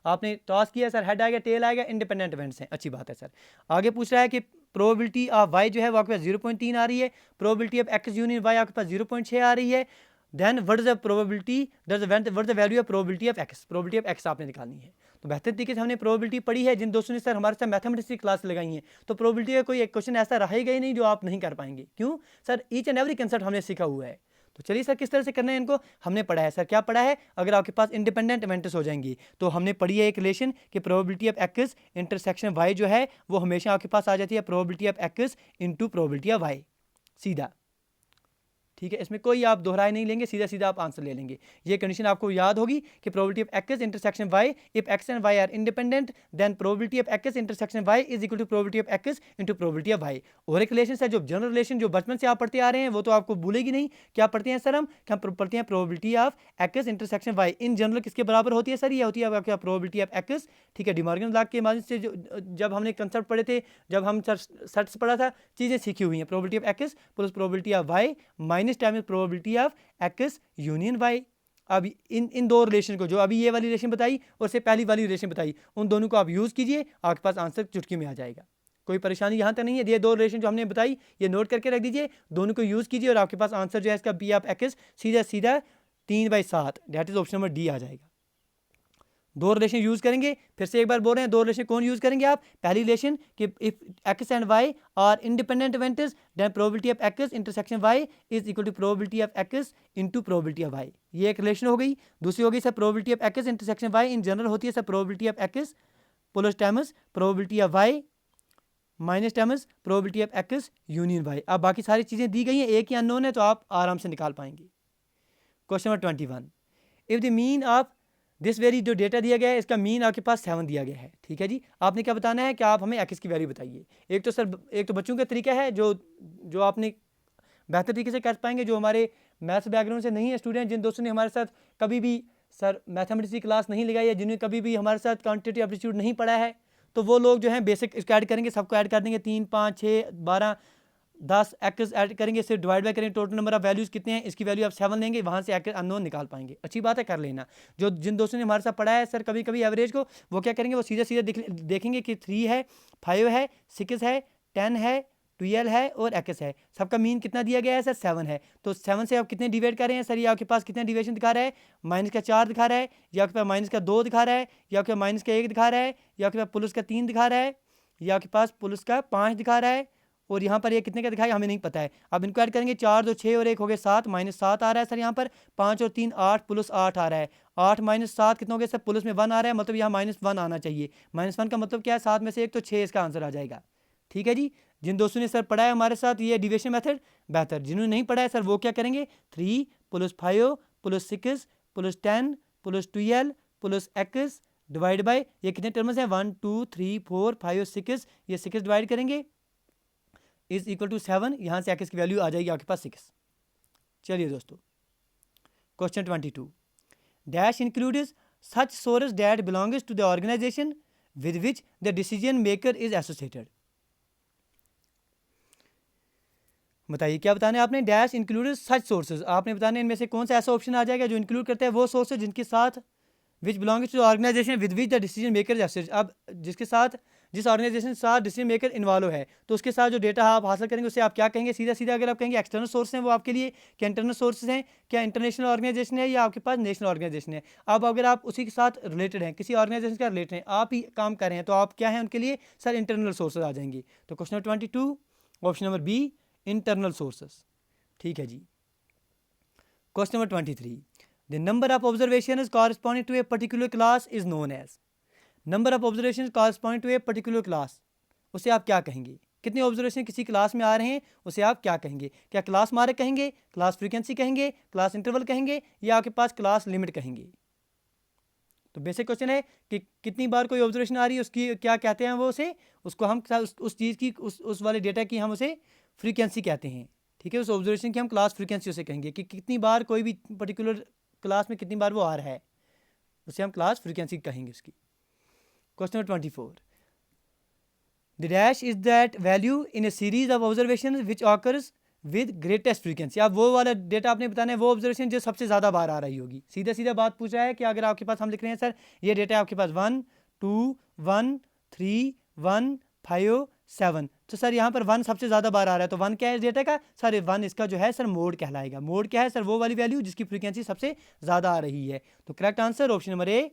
आपने टॉस किया सर, हेड आएगा टेल आएगा, इंडिपेंडेंट इवेंट्स हैं, अच्छी बात है सर। आगे पूछ रहा है कि प्रोबेबिलिटी ऑफ वाई जो है वो आपके पास 0.3 आ रही है, probability of X union Y आपके पास 0.6 आ रही है। Then what is the probability, what is the value of probability of X, probability of X आपने निकालनी है। तो बेहतर तरीके से हमने प्रोबेबिलिटी पढ़ी है, जिन दोस्तों ने सर हमारे साथ मैथमेटिक्स की क्लास लगाई है तो प्रोबेबिलिटी का कोई एक क्वेश्चन ऐसा रहेगा ही नहीं जो आप नहीं कर पाएंगे। क्यों sir, each and every concept हमने सीखा हुआ है। तो चलिए सर, किस तरह से करना है इनको हमने पढ़ा है सर। क्या पढ़ा है, अगर आपके पास इंडिपेंडेंट इवेंट्स हो जाएंगी तो हमने पढ़ी है एक रिलेशन कि probability of X intersection Y जो है वो हमेशा आपके पास आ जाती है probability of X into probability of Y, सीधा, ठीक है। इसमें कोई आप दोहराए नहीं लेंगे, सीधा सीधा आप आंसर ले लेंगे। ये कंडीशन आपको याद होगी कि probability of X intersection Y, if X and Y are independent then probability of X intersection Y is equal to probability of X into probability of Y. और एक रिलेशन है जो जनरल रिलेशन जो बचपन से आप पढ़ते आ रहे हैं वो तो आपको भूलेगी नहीं। क्या पढ़ते हैं सर हम पढ़ते हैं probability of X intersection Y in general किसके बराबर होती है सर, ये होती है आपकी प्रोबेबिलिटी ऑफ एक्स, ठीक है। डिमॉर्गन लॉ के माध्यम से जब हमने कंसेप्ट पढ़े थे, जब हम सेट्स पढ़ा था, चीज़ें सीखी हुई हैं। Probability of X plus probability of Y minus time probability of X union Y. अब इन 2 रिलेशन को, जो अभी ये वाली रिलेशन बताई और उससे पहली वाली रिलेशन बताई, उन दोनों को आप यूज़ कीजिए, आपके पास आंसर चुटकी में आ जाएगा। कोई परेशानी यहाँ तक नहीं है। ये 2 रिलेशन जो हमने बताई ये नोट करके रख दीजिए, दोनों को यूज़ कीजिए और आपके पास आंसर जो है इसका बी ऑफ एक्स सीधा सीधा 3/7 that is option number D आ जाएगा। 2 रिलेशन यूज़ करेंगे, फिर से एक बार बोल रहे हैं 2 रिलेशन कौन यूज़ करेंगे आप, पहली रिलेशन कि if X and Y are independent events then probability of X intersection Y is equal to probability of X into probability of Y. ये एक रिलेशन हो गई। दूसरी हो गई sir probability of X intersection Y in general होती है sir probability of X plus times probability of Y minus times probability of X union Y. अब बाकी सारी चीज़ें दी गई हैं, एक ही अननोन है तो आप आराम से निकाल पाएंगे। Question number 21, if the mean of this very जो डेटा दिया गया है इसका मीन आपके पास 7 दिया गया है, ठीक है जी। आपने क्या बताना है कि आप हमें एक्स की वैल्यू बताइए। एक तो सर एक तो बच्चों का तरीका है जो आपने बेहतर तरीके से कर पाएंगे, जो हमारे मैथ्स बैकग्राउंड से नहीं है स्टूडेंट, जिन दोस्तों ने हमारे साथ कभी भी सर मैथमेटिक्स की क्लास नहीं लगाई है, जिन्होंने कभी भी हमारे साथ क्वांटिटेटिव एप्टीट्यूड नहीं पढ़ा है, तो वो लोग जो है बेसिक इसको ऐड करेंगे, सबको ऐड कर देंगे 3 5 6 12 10 एक्स ऐड करेंगे, सिर्फ डिवाइड बाय करेंगे, टोटल नंबर ऑफ वैल्यूज़ कितने हैं, इसकी वैल्यू आप 7 लेंगे, वहाँ से एक्स अननोन निकाल पाएंगे। अच्छी बात है, कर लेना। जो जिन दोस्तों ने हमारे साथ पढ़ा है सर कभी कभी एवरेज को, वो क्या करेंगे, वो सीधे सीधे देखेंगे कि 3 है, 5 है, 6 है, 10 है, 12 है और एक्स है। सबका मीन कितना दिया गया है सर, 7 है। तो 7 से आप कितने डिवाइड कर रहे हैं सर, ये आपके पास कितने डिविएशन दिखा रहा है, माइनस का 4 दिखा रहा है, या आपके पास माइनस का 2 दिखा रहा है, या आपके पास माइनस का 1 दिखा रहा है, या आपके पास प्लस का 3 दिखा रहा है, या आपके पास प्लस का 5 दिखा रहा है, और यहाँ पर ये कितने का दिखाया हमें नहीं पता है। अब इनको ऐड करेंगे, 4 2 6 और 1 हो गए 7, माइनस 7 आ रहा है सर यहाँ पर, 5 और 3 8 प्लस 8 आ रहा है, 8 माइनस 7 कितना हो गया सर, प्लस में 1 आ रहा है, मतलब यहाँ -1 आना चाहिए। -1 का मतलब क्या है, 7 में से 1 तो 6 इसका आंसर आ जाएगा। ठीक है जी। जिन दोस्तों ने सर पढ़ा है हमारे साथ ये डिविएशन मेथड, बेहतर। जिन्होंने नहीं पढ़ा है सर वो क्या करेंगे, 3 + 5 + 6 + 10 + 12 + x डिवाइड बाय, ये कितने टर्म्स हैं, 1 2 3 4 5 6, ये 6 डिवाइड करेंगे इज इक्वल टू 7, यहाँ से x की वैल्यू आ जाएगी आपके पास 6। चलिए दोस्तों, question 22, dash includes such source that belongs to the organisation with which the decision maker is associated. बताइए क्या बताना है आपने, डैश इंक्लूड सच सोर्सेज, आपने बताना है इनमें से कौन सा ऐसा ऑप्शन आ जाएगा जो इंक्लूड करता है वो सोर्सेज जिनके साथ which belongs to organisation with which the decision maker associated. अब जिसके साथ, जिस ऑर्गेनाइजेशन के साथ डिसीजन मेकर इन्वॉल्व है, तो उसके साथ जो डेटा आप हासिल करेंगे उसे आप क्या कहेंगे, सीधा सीधा अगर आप कहेंगे एक्सटर्नल सोर्स हैं वो आपके लिए, क्या इंटरनल सोर्सेज हैं, क्या इंटरनेशनल ऑर्गेनाइजेशन है या आपके पास नेशनल ऑर्गेनाइजेशन है। अब अगर आप उसी के साथ रिलेटेड हैं, किसी ऑर्गेनाइजेशन का रिलेटेड हैं, आप ही काम कर रहे हैं, तो आप क्या हैं उनके लिए सर, इंटरनल सोर्सेज आ जाएंगे। तो question number 22 option number B, internal sources. ठीक है जी। Question number 23, the number of observation corresponding to a particular class is known as. Number of observation corresponding to a particular class, उसे आप क्या कहेंगे, कितने ऑब्जर्वेशन किसी क्लास में आ रहे हैं उसे आप क्या कहेंगे, क्या क्लास मार्क कहेंगे, क्लास फ्रीक्वेंसी कहेंगे, क्लास इंटरवल कहेंगे, या आपके पास क्लास लिमिट कहेंगे। तो बेसिक क्वेश्चन है कि कितनी बार कोई ऑब्जर्वेशन आ रही है उसकी क्या कहते हैं, वो उसे, उसको हम उस चीज़ की, उस वाले डेटा की हम उसे फ्रीक्वेंसी कहते हैं। ठीक है, उस ऑब्जर्वेशन की हम क्लास फ्रीक्वेंसी उसे कहेंगे कि कितनी बार कोई भी पर्टिकुलर क्लास में कितनी बार वो आ रहा है, उसे हम क्लास फ्रीक्वेंसी कहेंगे उसकी। Question number 24, the dash is that value in A series of observation which occurs with greatest frequency. अब वो वाला डेटा आपने बताना है, वो ऑब्जर्वेशन जो सबसे ज़्यादा बार आ रही होगी। सीधा सीधा बात पूछ रहा है कि अगर आपके पास, हम लिख रहे हैं सर ये डेटा आपके पास 1 2 1 3 1 5 7, तो सर यहाँ पर 1 सबसे ज़्यादा बार आ रहा है, तो 1 क्या है डेटा का सर, 1 इसका जो है सर मोड कहलाएगा। मोड क्या है सर, वो वाली वैल्यू जिसकी फ्रीक्वेंसी सबसे ज़्यादा आ रही है। तो correct answer option number A,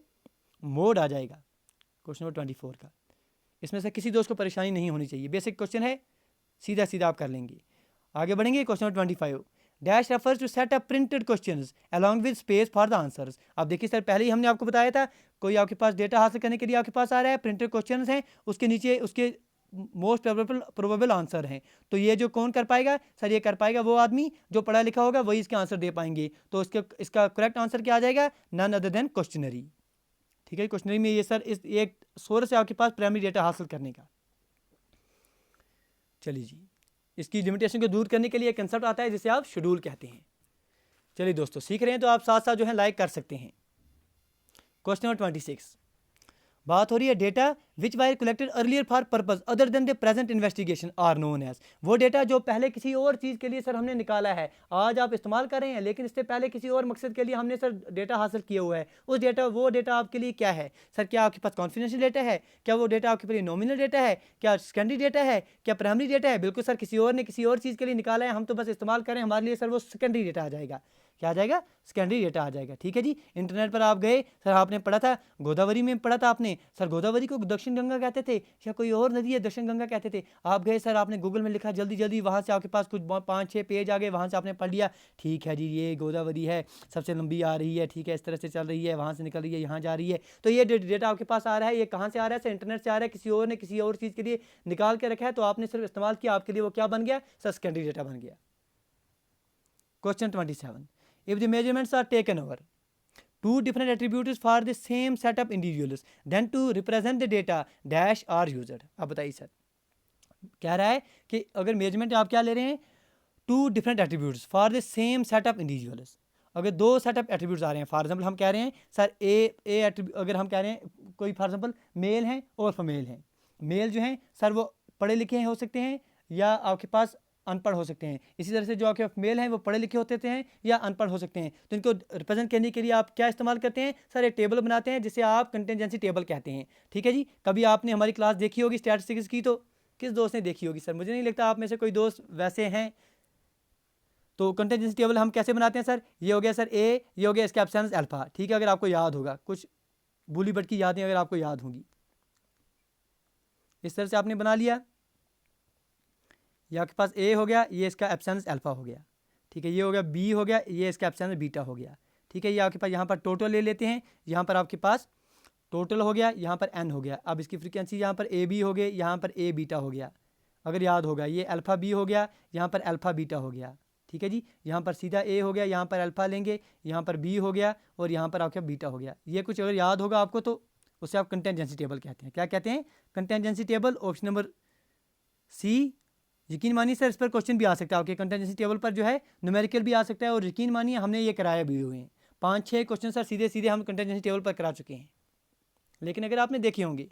mode आ जाएगा क्वेश्चन नंबर 24 का। इसमें से किसी दोस्त को परेशानी नहीं होनी चाहिए, बेसिक क्वेश्चन है, सीधा सीधा आप कर लेंगे। आगे बढ़ेंगे, question number 25, dash refers to set up printed questions along with space for the answers. अब देखिए सर, पहले ही हमने आपको बताया था, कोई आपके पास डेटा हासिल करने के लिए आपके पास आ रहा है, प्रिंटेड क्वेश्चंस हैं, उसके नीचे उसके मोस्ट प्रोबेबल आंसर हैं। तो ये जो कौन कर पाएगा सर, ये कर पाएगा वो आदमी जो पढ़ा लिखा होगा, वही इसके आंसर दे पाएंगे। तो इसका करेक्ट आंसर क्या आ जाएगा, नन अदर देन क्वेश्चनरी। ठीक है, क्वेश्चनरी में ये सर इस एक सोर्स है आपके पास प्राइमरी डेटा हासिल करने का। चलिए जी, इसकी लिमिटेशन को दूर करने के लिए एक कंसेप्ट आता है जिसे आप शेड्यूल कहते हैं। चलिए दोस्तों, सीख रहे हैं तो आप साथ साथ जो है लाइक कर सकते हैं। क्वेश्चन नंबर 26, बात हो रही है data which were collected earlier for purpose other than the present investigation are known as. वो डेटा जो पहले किसी और चीज़ के लिए सर हमने निकाला है, आज आप इस्तेमाल कर रहे हैं, लेकिन इससे पहले किसी और मकसद के लिए हमने सर डेटा हासिल किया हुआ है। उस डेटा, वो डेटा आपके लिए क्या है सर, क्या आपके पास कॉन्फिडेंशियल डेटा है, क्या वो डेटा आपके लिए नॉमिनल डेटा है, क्या सेकेंडरी डेटा है, क्या प्राइमरी डेटा है। बिल्कुल सर, किसी और ने किसी और चीज़ के लिए निकाला है, हम तो बस इस्तेमाल करें, हमारे लिए सर वो सेकेंडरी डेटा आ जाएगा। क्या आ जाएगा, सेकेंडरी डेटा आ जाएगा। ठीक है जी। इंटरनेट पर आप गए सर, आपने पढ़ा था गोदावरी में पढ़ा था आपने सर, गोदावरी को दक्षिण गंगा कहते थे या कोई और नदी है दक्षिण गंगा कहते थे। आप गए सर, आपने गूगल में लिखा जल्दी जल्दी, वहाँ से आपके पास कुछ 5-6 पेज आ गए, वहाँ से आपने पढ़ लिया, ठीक है जी ये गोदावरी है, सबसे लंबी आ रही है, ठीक है इस तरह से चल रही है, वहाँ से निकल रही है, यहाँ जा रही है। तो ये डेटा आपके पास आ रहा है, ये कहाँ से आ रहा है सर, इंटरनेट से आ रहा है, किसी और ने किसी और चीज़ के लिए निकाल के रखा है, तो आपने सिर्फ इस्तेमाल किया, आपके लिए वो क्या बन गया सर, सेकेंडरी डेटा बन गया। Question 27, if the measurements are taken over two different attributes for the same set of individuals, then to represent the data dash are used। अब बताइए सर, कह रहा है कि अगर मेजरमेंट आप क्या ले रहे हैं, two different attributes for the same set of individuals. अगर दो सेट ऑफ एट्रीब्यूट्स आ रहे हैं, फॉर एग्जाम्पल हम कह रहे हैं सर ए अगर हम कह रहे हैं कोई फॉर एग्जाम्पल मेल हैं और फीमेल हैं, मेल जो हैं सर वो पढ़े लिखे हो सकते हैं या आपके पास अनपढ़ हो सकते हैं, इसी तरह से जो आपके मेल हैं वो पढ़े लिखे होते हैं या अनपढ़ हो सकते हैं। तो इनको रिप्रेजेंट करने के लिए आप क्या इस्तेमाल करते हैं सर, एक टेबल बनाते हैं जिसे आप कंटिजेंसी टेबल कहते हैं। ठीक है जी, कभी आपने हमारी क्लास देखी होगी स्टैटिस्टिक्स की, तो किस दोस्त ने देखी होगी सर? मुझे नहीं लगता आप में से कोई दोस्त वैसे हैं। तो कंटिजेंसी टेबल हम कैसे बनाते हैं सर? ये हो गया सर ए, ये हो गया इसका एब्सेंस अल्फा। ठीक है, अगर आपको याद होगा, कुछ भूली भटकी यादें अगर आपको याद होंगी, इस तरह से आपने बना लिया। ये आपके पास ए हो गया, ये इसका एब्सेंस अल्फा हो गया। ठीक है, ये हो गया बी हो गया, ये इसका एब्सेंस बीटा हो गया। ठीक है, ये आपके पास यहाँ पर टोटल ले लेते हैं, यहाँ पर आपके पास टोटल हो गया, यहाँ पर एन हो गया। अब इसकी फ्रीक्वेंसी यहाँ पर ए बी हो गई, यहाँ पर ए बीटा हो गया। अगर याद होगा ये अल्फ़ा बी हो गया, यहाँ पर अल्फ़ा बीटा हो गया। ठीक है जी, यहाँ पर सीधा ए हो गया, यहाँ पर अल्फ़ा लेंगे, यहाँ पर बी हो गया और यहाँ पर आपका बीटा हो गया। ये कुछ अगर याद होगा आपको तो उसे आप कंटिजेंसी टेबल कहते हैं। क्या कहते हैं? Contingency table. Option number C. यकीन मानिए सर इस पर क्वेश्चन भी आ सकता है आपके कंटिजेंसी टेबल पर जो है, न्यूमेरिकल भी आ सकता है, और यकीन मानिए हमने ये कराया भी हुए हैं। 5-6 क्वेश्चन सर सीधे सीधे हम कंटिजेंसी टेबल पर करा चुके हैं, लेकिन अगर आपने देखे होंगे।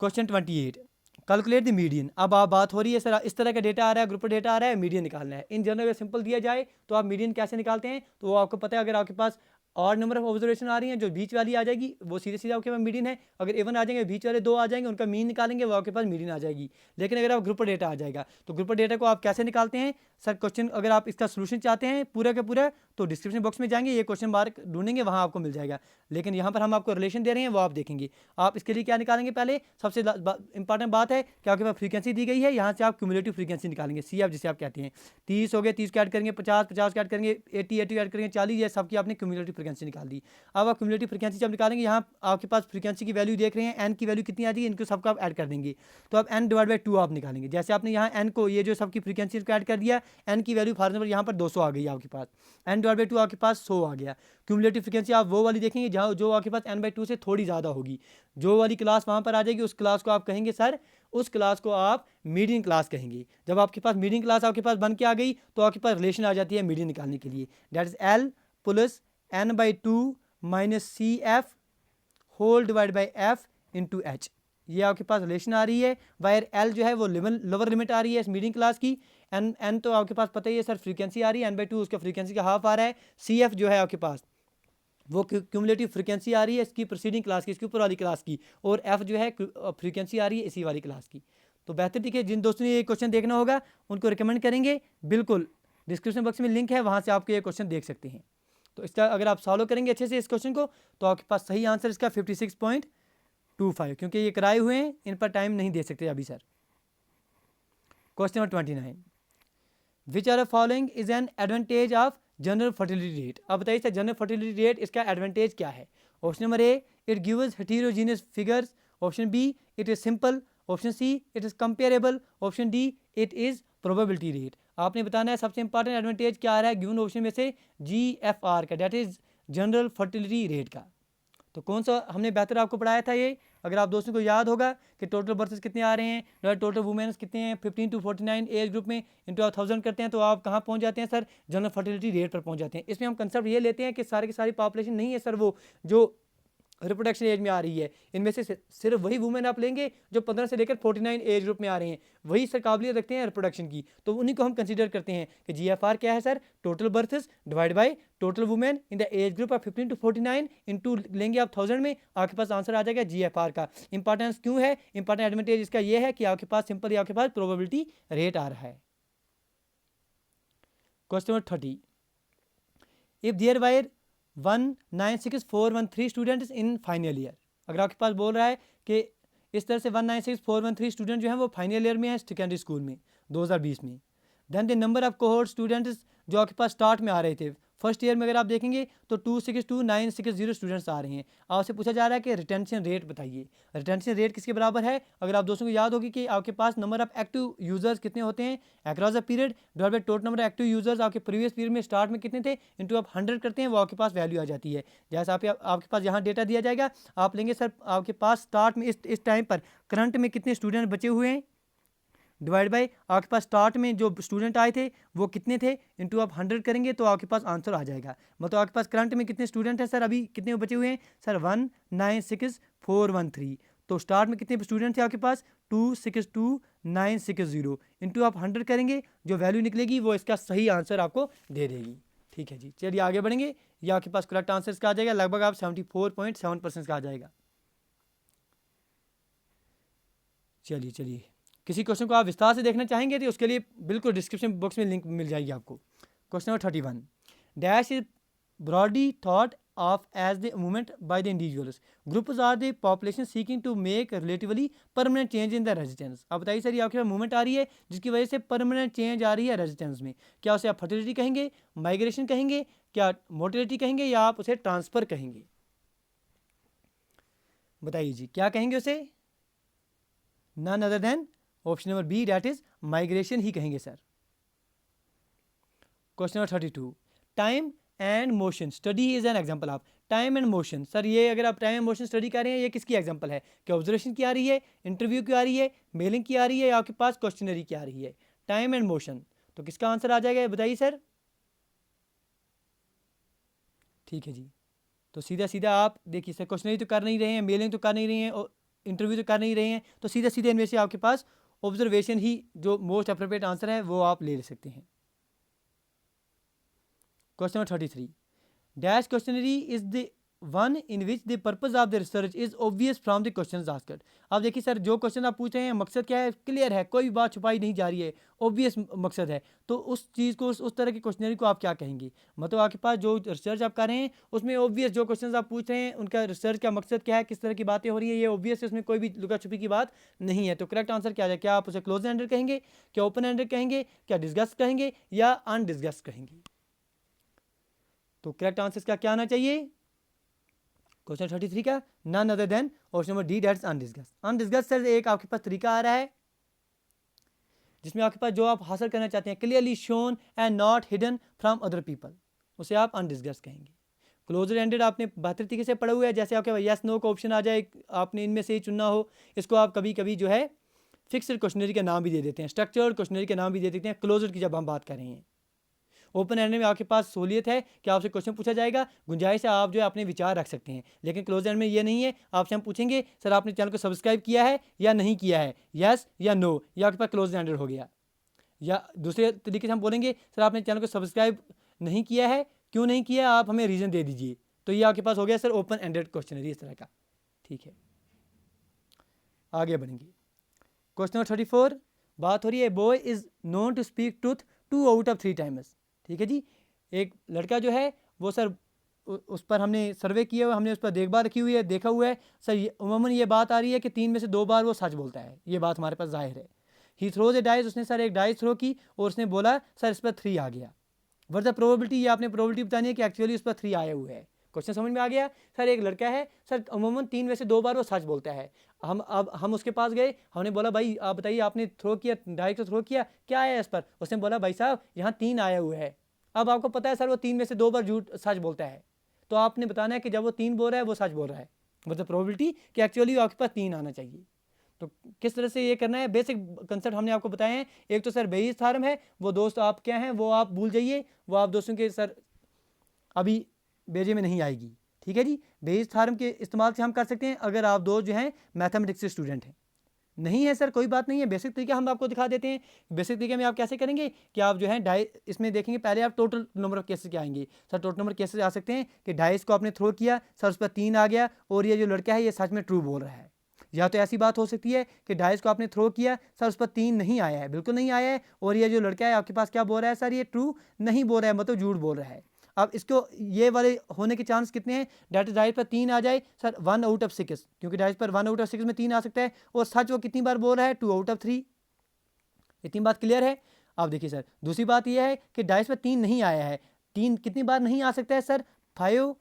Question 28, calculate the median. अब आप बात हो रही है सर इस तरह का डेटा आ रहा है, ग्रुप डेटा आ रहा है, मीडियन निकालना है। इन जनरल सिंपल दिया जाए तो आप मीडियन कैसे निकालते हैं? तो वो आपको पता है, अगर आपके पास और नंबर ऑफ ऑब्जर्वेशन आ रही हैं, जो बीच वाली आ जाएगी वो सीधे सीधे आपके पास मीडियन है। अगर एवन आ जाएंगे, बीच वाले दो आ जाएंगे, उनका मीन निकालेंगे, वो आपके पास मीडियन आ जाएगी। लेकिन अगर आप ग्रुप डेटा आ जाएगा तो ग्रुप डेटा को आप कैसे निकालते हैं सर? क्वेश्चन अगर आप इसका सोल्यूशन चाहते हैं पूरा का पूरा तो डिस्क्रिप्शन बॉक्स में जाएंगे, ये क्वेश्चन मार्क ढूंढेंगे, वहाँ आपको मिल जाएगा। लेकिन यहाँ पर हम आपको रिलेशन दे रहे हैं, वो आप देखेंगे। आप इसके लिए क्या निकालेंगे? पहले सबसे इंपॉर्टेंट बात है कि आपके पास फ्रीक्वेंसी दी गई है, यहाँ से आप क्यूमुलेटिव फ्रीक्वेंसी निकालेंगे, सी एफ जिसे आप कहते हैं। 30 हो गए, 30 का ऐड करेंगे, 50 का ऐड करेंगे, 80 ऐड करेंगे, 40, ये सबकी आपने क्यूमुलेटिव फ्रीक्वेंसी निकाल दी। अब आप क्यूमुलेटिव फ्रीक्वेंसी जब निकालेंगे, यहाँ आपके पास फ्रीक्वेंसी की वैल्यू देख रहे हैं, एन की वैल्यू कितनी आ रही है, इनको सबको आप ऐड कर देंगे। तो अब एन डिवाइड बाई 2 आप निकालेंगे। जैसे आपने यहाँ एन को, ये जो सबकी फ्रीक्वेंसी को ऐड कर दिया, एन की वैल्यू फॉर एग्जाम्पल यहाँ पर 200 आ गई आपके पास, एन डिवाइड बाई 2 आपके पास 100 आ गया। क्यूमुलेटिव फ्रीक्वेंसी आप वो वाली देखेंगे जहाँ जो आपके पास एन बाई 2 से थोड़ी ज़्यादा होगी, जो वाली क्लास वहाँ पर आ जाएगी, उस क्लास को आप कहेंगे सर, उस क्लास को आप मीडियन क्लास कहेंगे। जब आपके पास मीडियन क्लास आपके पास बन के आ गई तो आपके पास रिलेशन आ जाती है मीडियन निकालने के लिए, that is L plus N by 2 minus C F whole divide by F into H. ये आपके पास रिलेशन आ रही है। वायर एल जो है वो लोअर लिमिट आ रही है इस मीडियन क्लास की। एन तो आपके पास पता ही है सर, फ्रीक्वेंसी आ रही है, एन बाई 2 उसका फ्रीक्वेंसी का हाफ आ रहा है। सी एफ जो है आपके पास वो क्यूमुलेटिव फ्रीक्वेंसी आ रही है इसकी प्रोसीडिंग क्लास की, इसके ऊपर वाली क्लास की, और एफ जो है फ्रीक्वेंसी आ रही है इसी वाली क्लास की। तो बेहतर देखिए, जिन दोस्तों ने ये क्वेश्चन देखना होगा उनको रिकमेंड करेंगे, बिल्कुल डिस्क्रिप्शन बॉक्स में लिंक है, वहाँ से आपके ये क्वेश्चन देख सकते हैं। तो इसका अगर आप सॉल्व करेंगे अच्छे से इस क्वेश्चन को, तो आपके पास सही आंसर इसका 56.25, क्योंकि ये कराए हुए हैं, इन पर टाइम नहीं दे सकते अभी sir. Question number 29, which are following is an advantage of general fertility rate. अब बताइए सर, जनरल फर्टिलिटी रेट इसका एडवांटेज क्या है? Option number A, it gives heterogeneous figures. Option B, it is simple. Option C, it is comparable. Option D, it is probability rate. आपने बताना है सबसे important advantage क्या आ रहा है गिवन ऑप्शन में से, GFR का, that is general fertility rate का। तो कौन सा हमने बेहतर आपको पढ़ाया था ये? अगर आप दोस्तों को याद होगा कि टोटल बर्थ्स कितने आ रहे हैं, टोटल वुमेन्स कितने हैं 15 to 49 एज ग्रुप में, इंटू आप 1000 करते हैं तो आप कहाँ पहुँच जाते हैं सर? जनरल फर्टिलिटी रेट पर पहुँच जाते हैं। इसमें हम कंसेप्ट ये लेते हैं कि सारी की सारी पॉपुलेशन नहीं है सर वो जो रिप्रोडक्शन एज में आ रही है, इनमें से सिर्फ वही वुमेन आप लेंगे जो 15 से लेकर 49 एज ग्रुप में आ रहे हैं, वही सर काबिलियत रखते हैं रिप्रोडक्शन की, तो उन्हीं को हम कंसीडर करते हैं कि GFR क्या है sir? Total births divide by total women in the age group of 15 to 49 into लेंगे आप 1000 में, आपके पास आंसर आ जाएगा GFR का। इंपॉर्टेंस क्यों है? इंपॉर्टेंट एडवांटेज इसका ये है कि आपके पास सिंपल आपके पास प्रोबेबिलिटी रेट आ रहा है। Question number 30, if there were 196413 students in final year. अगर आपके पास बोल रहा है कि इस तरह से 196413 स्टूडेंट जो हैं वो फाइनल ईयर में है सेकेंडरी स्कूल में 2020 में, then the number of cohort students जो आपके पास स्टार्ट में आ रहे थे फर्स्ट ईयर में, अगर आप देखेंगे तो 262,960 स्टूडेंट्स आ रहे हैं। आपसे पूछा जा रहा है कि रिटेंशन रेट बताइए। रिटेंशन रेट किसके बराबर है? अगर आप दोस्तों को याद होगी कि आपके पास नंबर ऑफ एक्टिव यूजर्स कितने होते हैं across the period divide by total number of active users आपके प्रीवियस पीरियड में स्टार्ट में कितने थे, इंटू आप 100 करते हैं, वो आपके पास वैल्यू आ जाती है। जैसे आपके पास यहाँ डेटा दिया जाएगा, आप लेंगे सर आपके पास स्टार्ट में इस टाइम पर करंट में कितने स्टूडेंट बचे हुए हैं, डिवाइड बाय आपके पास स्टार्ट में जो स्टूडेंट आए थे वो कितने थे, इंटू आप 100 करेंगे तो आपके पास आंसर आ जाएगा। मतलब आपके पास करंट में कितने स्टूडेंट हैं सर, अभी कितने बचे हुए हैं सर 196413। तो स्टार्ट में कितने स्टूडेंट थे आपके पास 262960, इंटू आप 100 करेंगे, जो वैल्यू निकलेगी वो इसका सही आंसर आपको दे देगी। ठीक है जी, चलिए आगे बढ़ेंगे। ये आपके पास करेक्ट आंसर इसका आ जाएगा, लगभग आप 74.7% का आ जाएगा। चलिए किसी क्वेश्चन को आप विस्तार से देखना चाहेंगे तो उसके लिए बिल्कुल डिस्क्रिप्शन बॉक्स में लिंक मिल जाएगी आपको। Question number 31, dash is broadly thought of as the movement by the individuals, groups are the population seeking to make relatively permanent change in the residence. आप बताइए सर, ये आपके पास मूवमेंट आ रही है जिसकी वजह से परमानेंट चेंज आ रही है रेजिडेंस में, क्या उसे आप फर्टिलिटी कहेंगे, माइग्रेशन कहेंगे, क्या मोटिलिटी कहेंगे, या आप उसे ट्रांसफर कहेंगे? बताइए जी, क्या कहेंगे उसे? None other than option number B, that is migration ही कहेंगे sir. Question number 32, time and motion study is an example of. Time and motion sir, ये अगर आप टाइम एंड मोशन स्टडी कर रहे हैं, ये किसकी एग्जाम्पल है? क्या ऑब्जर्वेशन की आ रही है, इंटरव्यू की आ रही है, मेलिंग की आ रही है, या आपके पास क्वेश्चनरी की आ रही है? टाइम एंड मोशन, तो किसका आंसर आ जाएगा बताइए सर। ठीक है जी, तो सीधा सीधा आप देखिए सर, क्वेश्चनरी तो कर नहीं रहे हैं, मेलिंग तो कर नहीं रहे हैं, और इंटरव्यू तो कर नहीं रहे हैं, तो सीधा सीधे इनमें से आपके पास ऑब्जर्वेशन ही जो मोस्ट अप्रोप्रिएट आंसर है वो आप ले सकते हैं। Question number 33, dash questionnaire is the one in which the purpose of the research is obvious from the question asked. अब देखिए सर, जो क्वेश्चन आप पूछ रहे हैं मकसद क्या है, क्लियर है, कोई बात छुपाई नहीं जा रही है, ऑब्वियस मकसद है, तो उस चीज़ को उस तरह की क्वेश्चनरी को आप क्या कहेंगे? मतलब आपके पास जो रिसर्च आप कर रहे हैं उसमें ऑब्वियस जो क्वेश्चन आप पूछ रहे हैं उनका रिसर्च का मकसद क्या है, किस तरह की बातें हो रही है, ये ऑब्वियस है, उसमें कोई भी लुका छुपी की बात नहीं है। तो करेक्ट आंसर क्या है? क्या आप उसे क्लोज एंडेड कहेंगे, क्या ओपन एंडेड कहेंगे, क्या डिस्कस कहेंगे, या अनडिस्कस कहेंगे? तो करेक्ट आंसर का क्या आना चाहिए क्वेश्चन 33 का? None other than option number D, that's undiscussed. Undiscussed sir एक आपके पास तरीका आ रहा है जिसमें आपके पास जो आप हासिल करना चाहते हैं clearly shown and not hidden from other people, उसे आप अनडिस्कस कहेंगे। क्लोजर एंडेड आपने बेहतर तरीके से पढ़ा हुआ है, जैसे आपके यस नो का ऑप्शन आ जाए, आपने इनमें से ही चुनना हो, इसको आप कभी कभी जो है फिक्स्ड क्वेश्चनरी का नाम भी दे देते हैं, स्ट्रक्चर्ड क्वेश्चनरी का नाम भी दे देते हैं क्लोजर की जब हम बात कर रहे हैं। ओपन एंड में आपके पास सहूलियत है कि आपसे क्वेश्चन पूछा जाएगा, गुंजाइश है आप जो है अपने विचार रख सकते हैं, लेकिन क्लोज एंड में ये नहीं है। आपसे हम पूछेंगे सर आपने चैनल को सब्सक्राइब किया है या नहीं किया है, यस या नो, ये आपके पास क्लोज एंडेड हो गया। या दूसरे तरीके से हम बोलेंगे सर आपने चैनल को सब्सक्राइब नहीं किया है, क्यों नहीं किया, आप हमें रीज़न दे दीजिए, तो ये आपके पास हो गया सर ओपन एंडेड क्वेश्चनरी इस तरह का। ठीक है, आगे बढ़ेंगे। क्वेश्चन नंबर 34, बात हो रही है boy is known to speak truth 2 out of 3 times. ठीक है जी, एक लड़का जो है वो सर उस पर हमने सर्वे किया हुआ, हमने उस पर देखभाल रखी हुई है, देखा हुआ है सर, उमूमन ये बात आ रही है कि 3 में से 2 बार वो सच बोलता है, ये बात हमारे पास जाहिर है। ही थ्रोज ए डाइस, उसने सर एक डाइस थ्रो की और उसने बोला सर इस पर 3 आ गया। वट द प्रोबेबिलिटी, ये आपने प्रोबेबिलिटी बतानी है कि एक्चुअली उस पर 3 आए हुए है। क्वेश्चन समझ में आ गया सर? एक लड़का है सर, अमूमन 3 में से 2 बार वो सच बोलता है। हम उसके पास गए, हमने बोला भाई आप बताइए आपने थ्रो किया, डाइस तो थ्रो किया, क्या आया इस पर? उसने बोला भाई साहब यहाँ 3 आए हुए है। अब आपको पता है सर वो 3 में से 2 बार झूठ सच बोलता है, तो आपने बताना है कि जब वो 3 बोल रहा है वो सच बोल रहा है, मतलब प्रोबेबिलिटी कि एक्चुअली आपके पास 3 आना चाहिए। तो किस तरह से ये करना है, बेसिक कंसेप्ट हमने आपको बताए हैं। एक तो सर बेइस थ्योरम है, वो दोस्त आप क्या हैं वो आप भूल जाइए, वो आप दोस्तों के सर अभी बेजे में नहीं आएगी। ठीक है जी, बेइस थ्योरम के इस्तेमाल से हम कर सकते हैं अगर आप दो जो हैं मैथमेटिक्स के स्टूडेंट हैं। नहीं है सर कोई बात नहीं है, बेसिक तरीका हम आपको दिखा देते हैं। बेसिक तरीके में आप कैसे करेंगे कि आप जो है इसमें देखेंगे, पहले आप टोटल नंबर ऑफ केसेस क्या आएंगे सर, टोटल नंबर केसेस आ सकते हैं कि डाइस को आपने थ्रो किया सर, उस पर 3 आ गया और ये जो लड़का है ये सच में ट्रू बोल रहा है। या तो ऐसी बात हो सकती है कि डाइस को आपने थ्रो किया सर, उस पर 3 नहीं आया है, बिल्कुल नहीं आया है, और ये जो लड़का है आपके पास क्या बोल रहा है सर, ये ट्रू नहीं बोल रहा है, मतलब झूठ बोल रहा है। अब इसको ये वाले होने के चांस कितने हैं? डेट डाइस पर 3 आ जाए सर 1 आउट ऑफ 6, क्योंकि डाइस पर 1 आउट ऑफ 6 में 3 आ सकता है, और सच वो कितनी बार बोल रहा है? 2 आउट ऑफ 3। इतनी बात क्लियर है? अब देखिए सर, दूसरी बात यह है कि डाइस पर 3 नहीं आया है, 3 कितनी बार नहीं आ सकता है सर? 5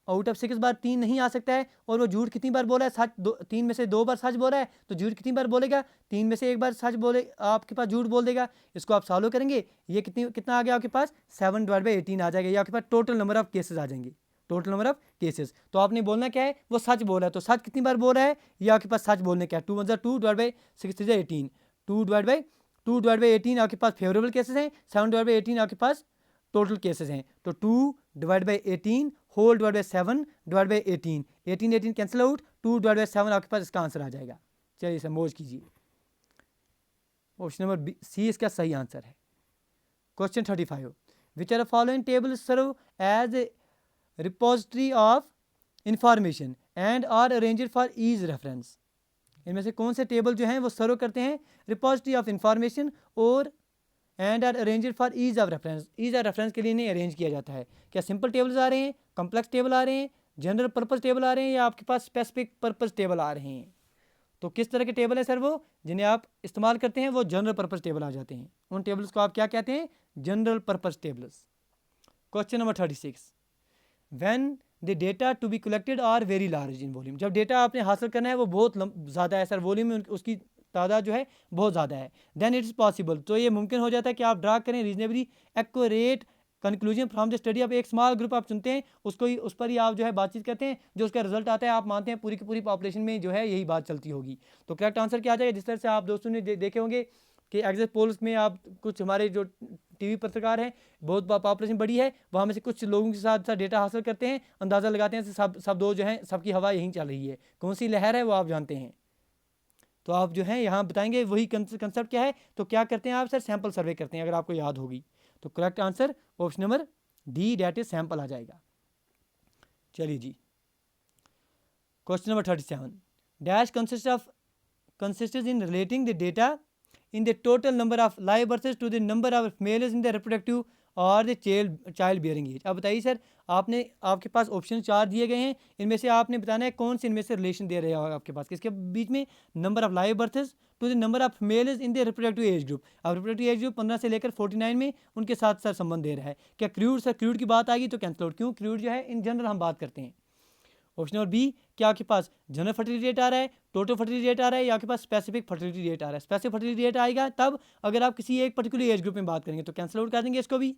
आउट ऑफ 6 बार 3 नहीं आ सकता है, और वो झूठ कितनी बार बोला है? सच 3 में से 2 बार सच बोल रहा है, तो झूठ कितनी बार बोलेगा? 3 में से 1 बार सच बोले आपके पास झूठ बोल देगा। इसको आप सॉल्व करेंगे, ये कितना आ गया आपके पास? 7/18 आ जाएगा, ये आपके पास टोटल नंबर ऑफ केसेस आ जाएंगे, टोटल नंबर ऑफ केसेस। तो आपने बोलना क्या है? वो सच बोल रहा है, तो सच कितनी बार बोल रहा है? ये आपके पास सच बोलने क्या है? 2 × 2 / 6 × 18, 2/18 आपके पास फेवरेबल केसेस हैं, 7/18 आपके पास टोटल केसेस हैं। तो 2/18 whole divide by 7/18, 18 cancel out, 2/7 आपके पास इसका आंसर आ जाएगा। चलिए समझ कीजिए, ऑप्शन नंबर सी इसका सही आंसर है। Question 35, which are following table serve as a repository of information and are arranged for ease reference. इनमें से कौन से टेबल जो हैं वो सर्व करते हैं रिपोजिटरी ऑफ इंफॉर्मेशन और and are arranged for ease of reference. Ease of reference के लिए इन्हें अरेंज किया जाता है। क्या सिंपल टेबल्स आ रहे हैं, कॉम्प्लेक्स टेबल आ रहे हैं, जनरल पर्पस टेबल आ रहे हैं, या आपके पास स्पेसिफिक पर्पस टेबल आ रहे हैं? तो किस तरह के टेबल है सर वो जिन्हें आप इस्तेमाल करते हैं? वो जनरल पर्पस टेबल आ जाते हैं। उन टेबल्स को आप क्या कहते हैं? General purpose tables. Question number 36, when the data to be collected are very large in volume. जब डेटा आपने हासिल करना है वो बहुत ज़्यादा है सर, वॉल्यूम में उसकी तादाद जो है बहुत ज़्यादा है, देन इट्स पॉसिबल, तो ये मुमकिन हो जाता है कि आप ड्रा करें reasonably accurate conclusion from the study. अब एक स्मॉल ग्रुप आप चुनते हैं, उसको ही उस पर ही आप जो है बातचीत करते हैं, जो उसका रिजल्ट आता है आप मानते हैं पूरी की पूरी पॉपुलेशन में जो है यही बात चलती होगी। तो करेक्ट आंसर क्या आ जाएगा? जिस तरह से आप दोस्तों ने देखे होंगे कि एग्जिट पोल्स में आप कुछ हमारे जो टीवी पत्रकार हैं, बहुत पॉपुलेशन बड़ी है, वहाँ में से कुछ लोगों के साथ साथ डेटा हासिल करते हैं, अंदाज़ा लगाते हैं सब दो जो हैं सबकी हवा यहीं चल रही है, कौन सी लहर है वो आप जानते हैं। तो आप जो है यहाँ बताएंगे वही कंसेप्ट क्या है। तो क्या करते हैं आप सर? सैंपल सर्वे करते हैं, अगर आपको याद होगी। तो correct answer option number D, that is sample आ जाएगा। चलिए जी, question number 37, dash consist in relating the data in the total number of live births to the number of males in the reproductive और the child bearing as. अब बताइए sir, आपके पास option 4 दिए गए हैं, इनमें से आपने बताना है कौन से इनमें से रिलेशन दे रहे हो आपके पास किसके बीच में? Number of live births to the number of males in the reproductive age group. अब रिप्रोडक्टिव एज ग्रुप 15 से लेकर 49 में उनके साथ सर संबंध दे रहा है। क्या क्रूड? सर क्रूड की बात आएगी तो कैंसिल आउट, क्यों? क्रूड जो है इन जनरल हम बात करते हैं। ऑप्शन नंबर बी, क्या आपके पास जनरल फर्टिलिटी रेट आ रहा है, टोटल फर्टिलिटी रेट आ रहा है, या आपके पास स्पेसिफिक फर्टिलिटी रेट आ रहा है? स्पेसिफिक फर्टिलिटी रेट आएगा तब अगर आप किसी एक पर्टिकुलर एज ग्रुप में बात करेंगे, तो कैंसिल आउट कर देंगे इसको भी।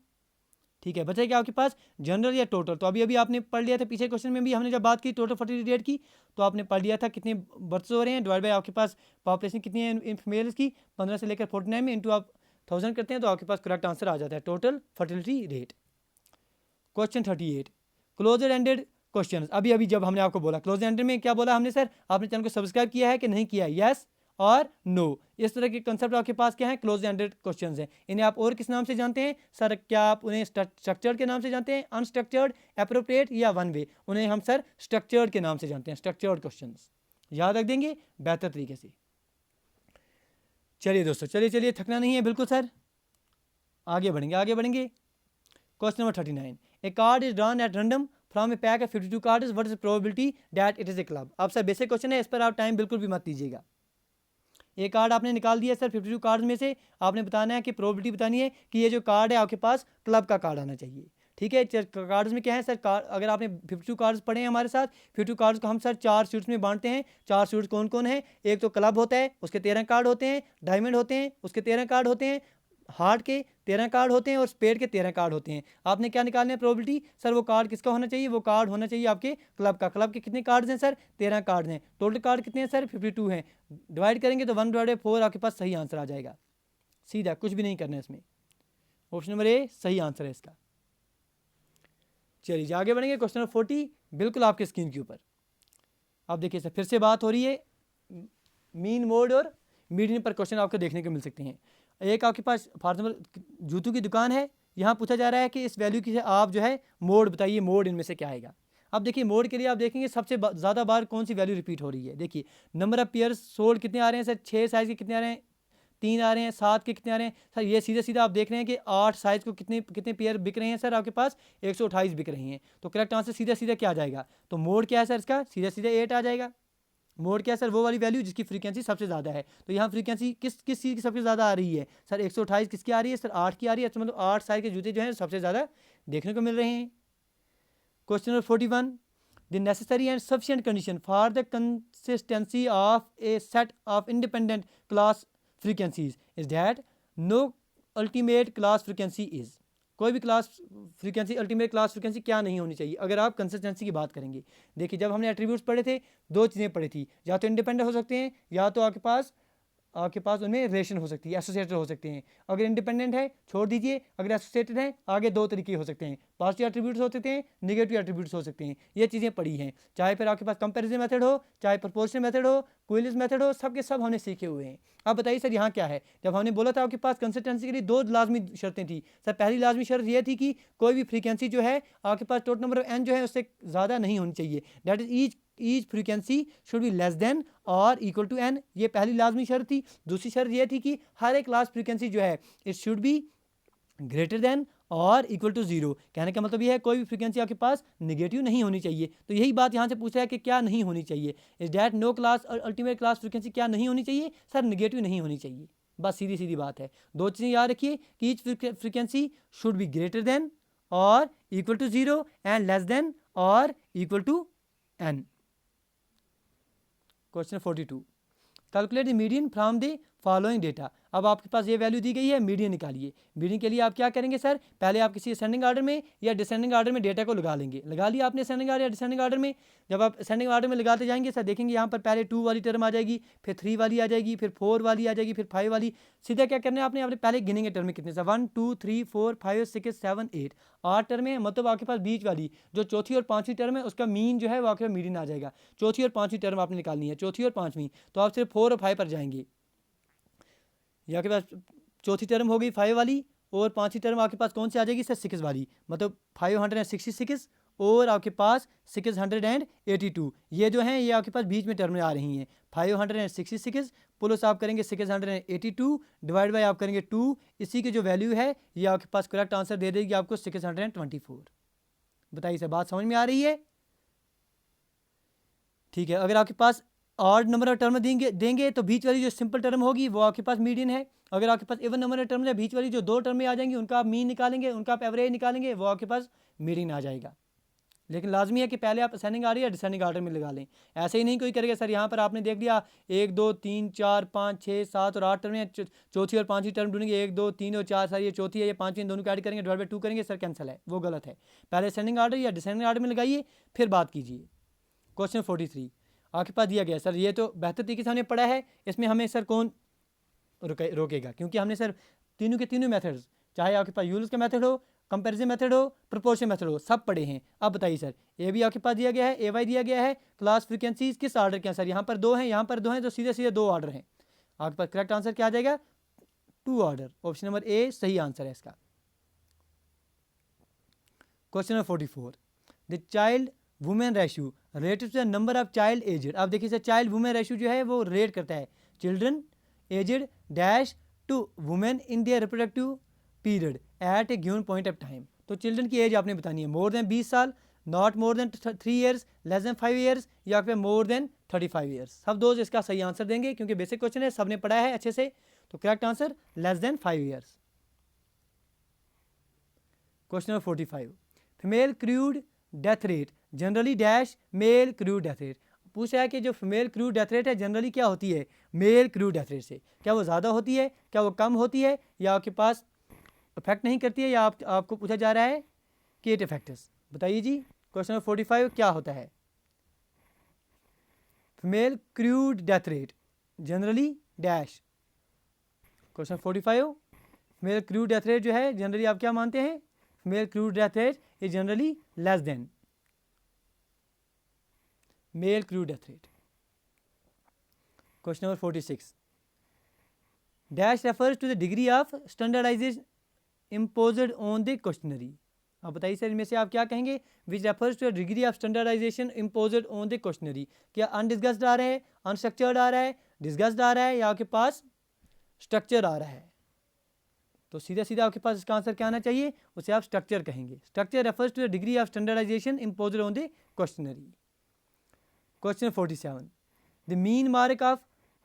ठीक है, बचा क्या आपके पास? जनरल या टोटल? तो अभी आपने पढ़ लिया था पिछले क्वेश्चन में भी, हमने जब बात की टोटल फर्टिलिटी रेट की, तो आपने पढ़ लिया था कितने बर्थ्स हो रहे हैं डिवाइड बाय आपके पास पॉपुलेशन कितनी है फीमेल्स की, 15 से लेकर 49 में, इंटू आप 1000 करते हैं तो आपके पास करेक्ट आंसर आ जाता है total fertility rate. Question 38, closed ended question. अभी जब हमने आपको बोला क्लोज एंडेड में क्या बोला हमने सर? आपने चैनल को सब्सक्राइब किया है कि नहीं किया है? यस और नो, इस तरह के कंसेप्ट आपके पास क्या है? क्लोज एंडेड क्वेश्चंस हैं। इन्हें आप और किस नाम से जानते हैं सर? क्या आप उन्हें स्ट्रक्चर्ड के नाम से जानते हैं, अनस्ट्रक्चर्ड, एप्रोप्रिएट या वन वे? उन्हें हम सर स्ट्रक्चर्ड के नाम से जानते हैं, स्ट्रक्चर्ड क्वेश्चंस। याद रख देंगे बेहतर तरीके से। चलिए दोस्तों, चलिए थकना नहीं है बिल्कुल सर, आगे बढ़ेंगे। Question number 39, A card is drawn at random from a pack of 52 cards, what is the probability that it is a club? अब सर बेसिक क्वेश्चन है, इस पर आप टाइम बिल्कुल भी मत दीजिएगा। एक कार्ड आपने निकाल दिया सर 52 कार्ड में से, आपने बताना है कि प्रोबेबिलिटी बतानी है कि ये जो कार्ड है आपके पास क्लब का कार्ड आना चाहिए। ठीक है, कार्ड्स में क्या है सर? अगर आपने 52 कार्ड्स पढ़े हैं हमारे साथ, 52 कार्ड्स को हम सर 4 सूट्स में बांटते हैं। 4 सूट्स कौन कौन है? एक तो क्लब होता है, उसके 13 कार्ड होते हैं, डायमंड होते हैं, उसके 13 कार्ड होते हैं, हार्ट के 13 कार्ड होते हैं, और स्पेड के 13 कार्ड होते हैं। आपने क्या निकालना है प्रोबेबिलिटी? सर वो कार्ड किसका होना चाहिए? वो कार्ड होना चाहिए आपके क्लब का। क्लब के कितने कार्ड्स हैं सर? 13 कार्ड्स हैं। टोटल कार्ड कितने हैं सर? 52 हैं। डिवाइड करेंगे तो 1/4 आपके पास सही आंसर आ जाएगा, सीधा, कुछ भी नहीं करना है इसमें। ऑप्शन नंबर ए सही आंसर है इसका। चलिए आगे बढ़ेंगे। क्वेश्चन नंबर 40 बिल्कुल आपके स्क्रीन के ऊपर। अब देखिए सर, फिर से बात हो रही है मीन, मोड और मीडियन पर क्वेश्चन आपको देखने को मिल सकते हैं। एक आपके पास फॉर एग्जाम्पल जूतों की दुकान है, यहाँ पूछा जा रहा है कि इस वैल्यू की आप जो है मोड बताइए, मोड इनमें से क्या आएगा? अब देखिए मोड के लिए आप देखेंगे सबसे ज़्यादा बार कौन सी वैल्यू रिपीट हो रही है। देखिए नंबर ऑफ पेयर्स सोल्ड कितने आ रहे हैं सर? 6 साइज़ के कितने आ रहे हैं? 3 आ रहे हैं। 7 के कितने आ रहे हैं सर? ये सीधा आप देख रहे हैं कि 8 साइज़ को कितने पेयर बिक रहे हैं सर? आपके पास 128 बिक रहे हैं। तो करेक्ट आंसर सीधा क्या आ जाएगा? तो मोड क्या है सर इसका? सीधा 8 आ जाएगा। मोड क्या है सर? वो वाली वैल्यू जिसकी फ्रीक्वेंसी सबसे ज़्यादा है। तो यहाँ फ्रीक्वेंसी किस चीज़ की सबसे ज़्यादा आ रही है सर? 128 किसकी आ रही है सर? 8 की आ रही है। तो मतलब 8 साइज के जूते जो हैं सबसे ज़्यादा देखने को मिल रहे हैं। Question number 41, the necessary and sufficient condition for the consistency of a set of independent class frequencies is that no ultimate class frequency is. कोई भी class frequency, ultimate class frequency क्या नहीं होनी चाहिए अगर आप कंसिस्टेंसी की बात करेंगे। देखिए जब हमने एट्रीब्यूट्स पढ़े थे, 2 चीज़ें पढ़ी थी, या तो इंडिपेंडेंट हो सकते हैं या तो आपके पास आपके पास उनमें रिलेशन हो सकती है, एसोसिएटेड हो सकते हैं। अगर इंडिपेंडेंट है छोड़ दीजिए, अगर एसोसिएटेड है आगे दो तरीके हो सकते हैं, पॉजिटिव एट्रीब्यूट्स हो सकते हैं, नेगेटिव एट्रीब्यूट्स हो सकते हैं। ये चीज़ें पड़ी हैं, चाहे फिर आपके पास कंपैरिजन मेथड हो, चाहे प्रोपोर्शनल मेथड हो, क्विलिस मेथड हो, सब के सब हमने सीखे हुए हैं। अब बताइए सर यहाँ क्या है। जब हमने बोला था आपके पास कंसिस्टेंसी के लिए दो लाजमी शर्तें थी सर। पहली लाजमी शर्त ये थी कि कोई भी फ्रीक्वेंसी जो है आपके पास टोटल नंबर ऑफ एन जो है उससे ज़्यादा नहीं होनी चाहिए, that is each frequency should be less than और इक्वल टू एन। ये पहली लाजमी शर्त थी। दूसरी शर्त यह थी कि हर एक लास्ट फ्रीक्वेंसी जो है it should be greater than और इक्वल टू जीरो। कहने का मतलब यह है कोई भी फ्रीक्वेंसी आपके पास नेगेटिव नहीं होनी चाहिए। तो यही बात यहाँ से पूछा है कि क्या नहीं होनी चाहिए, is that no class ultimate class frequency क्या नहीं होनी चाहिए सर, नेगेटिव नहीं होनी चाहिए। बस सीधी सीधी बात है। दो चीज़ें याद रखिए कि each frequency should be greater than और equal to zero and less than और equal to N. Question 42, calculate the median from the following data. अब आपके पास ये वैल्यू दी गई है, मीडियन निकालिए। मीडियन के लिए आप क्या करेंगे सर, पहले आप किसी असेंडिंग ऑर्डर में या डिसेंडिंग ऑर्डर में डेटा को लगा लेंगे। लगा लिया आपने असेंडिंग ऑर्डर या डिसेंडिंग ऑर्डर में। जब आप असेंडिंग ऑर्डर में लगाते जाएंगे सर, देखेंगे यहाँ पर पहले 2 वाली टर्म आ जाएगी, फिर 3 वाली आ जाएगी, फिर 4 वाली आ जाएगी, फिर 5 वाली। सीधा क्या करना है आपने पहले गिनेंगे टर्म में कितने सर, 1 2 3 4 5 6 7 8 8 टर्म है। मतलब आपके पास बीच वाली जो चौथी और पांचवी टर्म है उसका मीन जो है वो आपके मीडियन आ जाएगा। चौथी और पांचवी टर्म आपने निकालनी है, चौथी और पांचवी। तो आप सिर्फ 4 और 5 पर जाएंगे। यहाँ के पास चौथी टर्म हो गई 5 वाली और पांचवी टर्म आपके पास कौन सी आ जाएगी सर, 6 वाली। मतलब 566 और आपके पास 682। ये जो हैं ये आपके पास बीच में टर्म में आ रही हैं। 566 प्लस आप करेंगे 682 डिवाइड बाय आप करेंगे 2। इसी की जो वैल्यू है ये आपके पास करेक्ट आंसर दे देगी आपको 624। बताइए सर बात समझ में आ रही है? ठीक है। अगर आपके पास ऑड नंबर ऑफ टर्म देंगे तो बीच वाली जो सिंपल टर्म होगी वो आपके पास मीडियन है। अगर आपके पास इवन नंबर ऑफ टर्म है, बीच वाली जो दो टर्म में आ जाएंगी उनका आप मीन निकालेंगे, उनका आप एवरेज निकालेंगे, वो आपके पास मीडियन आ जाएगा। लेकिन लाजमी है कि पहले आप असेंडिंग ऑर्डर या डिसेंडिंग ऑर्डर में लगा लें। ऐसे ही नहीं कोई करेगा सर। यहाँ पर आपने देख लिया 1 2 3 4 5 6 7 और 8 टर्म है, चौथी और पांचवी टर्म ढूंढेंगे 1 2 3 और 4 सर, ये चौथी है ये पांचवी, दोनों को ऐड करेंगे डिवाइड बाय 2 करेंगे सर, कैंसिल है, वो गलत है। पहले असेंडिंग ऑर्डर या डिसेंडिंग ऑर्डर में लगाइए फिर बात कीजिए। क्वेश्चन 43 आपके पास दिया गया सर, ये तो बेहतर तरीके से हमने पढ़ा है, इसमें हमें सर कौन रोकेगा, क्योंकि हमने सर तीनों के तीनों मेथड्स, चाहे आपके पास यूलर्स का मेथड हो, कंपैरिजन मेथड हो, प्रोपोर्शन मेथड हो, सब पढ़े हैं। अब बताइए सर, ए भी आपके पास दिया गया है, ए वाई दिया गया है, क्लास फ्रीक्वेंसीज किस ऑर्डर के हैं सर, यहाँ पर 2 हैं, यहाँ पर 2 हैं, तो सीधे सीधे 2 ऑर्डर हैं। आपके पास करेक्ट आंसर क्या आ जाएगा, 2 ऑर्डर। ऑप्शन नंबर ए सही आंसर है इसका। Question number 44, the child women ratio related to the number of child aged. अब देखिए सर, चाइल्ड वुमेन रेशियो जो है वो रेट करता है children aged dash to women in their reproductive period at a given point of time. तो children की age आपने बतानी है, मोर देन 20 साल, not more than 3 years, less than 5 years, या फिर मोर देन 35 ईयर्स। सब दोस्त इसका सही आंसर देंगे क्योंकि बेसिक क्वेश्चन है, सबने पढ़ा है अच्छे से। तो correct answer less than 5 years. Question number 45, female crude death rate generally dash male crude death rate. पूछा है कि जो फीमेल क्रूड डेथ रेट है जनरली क्या होती है मेल क्रूड डेथ रेट से, क्या वो ज़्यादा होती है, क्या वो कम होती है, या आपके पास इफेक्ट नहीं करती है, या आपको पूछा जा रहा है कि इट इफेक्ट्स। बताइए जी। क्वेश्चन नंबर 45 क्या होता है, female crude death rate generally dash. Question 45, female crude death rate जो है जनरली आप क्या मानते हैं, female crude death rate is generally less than male crude death rate. Question number 46, dash refers to the degree of standardization imposed on the questionnaire. आप बताइए sir, इनमें से आप क्या कहेंगे, which refers to the degree of standardization imposed on the questionnaire. क्या undiscussed आ रहा है, अनस्ट्रक्चर्ड आ रहा है, डिस्कस्ड आ रहा है, या आपके पास स्ट्रक्चर आ रहा है। तो सीधा सीधा आपके पास इसका आंसर क्या आना चाहिए, उसे आप स्ट्रक्चर कहेंगे। Structure refers to the degree of standardization imposed on the questionnaire. Question 47, the mean mark of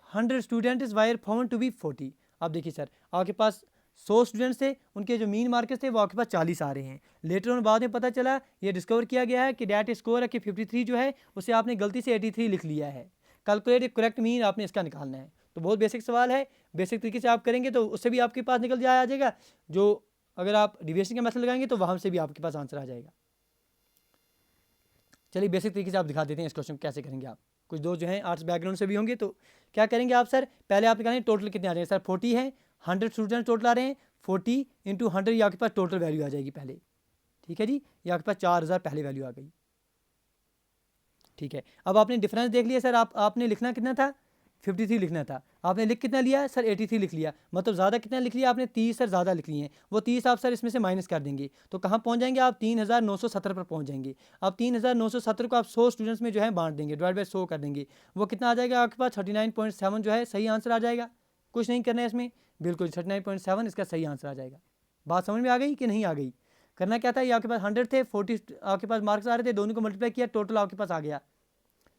100 students were found to be 40। अब देखिए सर, आपके पास 100 स्टूडेंट्स थे, उनके जो मीन मार्क्स थे वो आपके पास 40 आ रहे हैं। लेटर ऑन बाद में पता चला, ये डिस्कवर किया गया है कि डैट स्कोर है कि 53 जो है उसे आपने गलती से 83 लिख लिया है। कैलकुलेट करेक्ट मीन आपने इसका निकालना है। तो बहुत बेसिक सवाल है, बेसिक तरीके से आप करेंगे तो उससे भी आपके पास निकल आ जाएगा। जो अगर आप डिविएशन का मेथड लगाएंगे तो वहाँ से भी आपके पास आंसर आ जाएगा। चलिए बेसिक तरीके से आप दिखा देते हैं इस क्वेश्चन को कैसे करेंगे आप। कुछ दोस्त जो हैं आर्ट्स बैकग्राउंड से भी होंगे। तो क्या करेंगे आप सर, पहले आप निकालेंगे टोटल कितने आ जाएंगे सर, 40 है, 100 स्टूडेंट टोटल आ रहे हैं, 40 इंटू 100 ये आपके पास टोटल वैल्यू आ जाएगी पहले। ठीक है जी, ये आपके पास 4000 पहले वैल्यू आ गई। ठीक है, अब आपने डिफरेंस देख लिया सर, आपने लिखना कितना था, 53 लिखना था, आपने लिख कितना लिया सर, 83 लिख लिया, मतलब ज़्यादा कितना लिख लिया आपने, 30 सर ज़्यादा लिख लिए हैं। वो 30 आप सर इसमें से माइनस कर देंगे तो कहाँ पहुँच जाएंगे आप, 3970 पर पहुँच जाएंगे। अब 3970 को आप 100 स्टूडेंट्स में जो है बांट देंगे, डिवाइड बाय 100 कर देंगे, वो कितना आ जाएगा आपके पास 39.7 जो है सही आंसर आ जाएगा। कुछ नहीं करना है इसमें, बिल्कुल 39.7 इसका सही आंसर आ जाएगा। बात समझ में आ गई कि नहीं आ गई? करना क्या था, ये आपके पास 100 थे, 40 आपके पास मार्क्स आ रहे थे, दोनों को मल्टीप्लाई किया, टोटल आपके पास आ गया।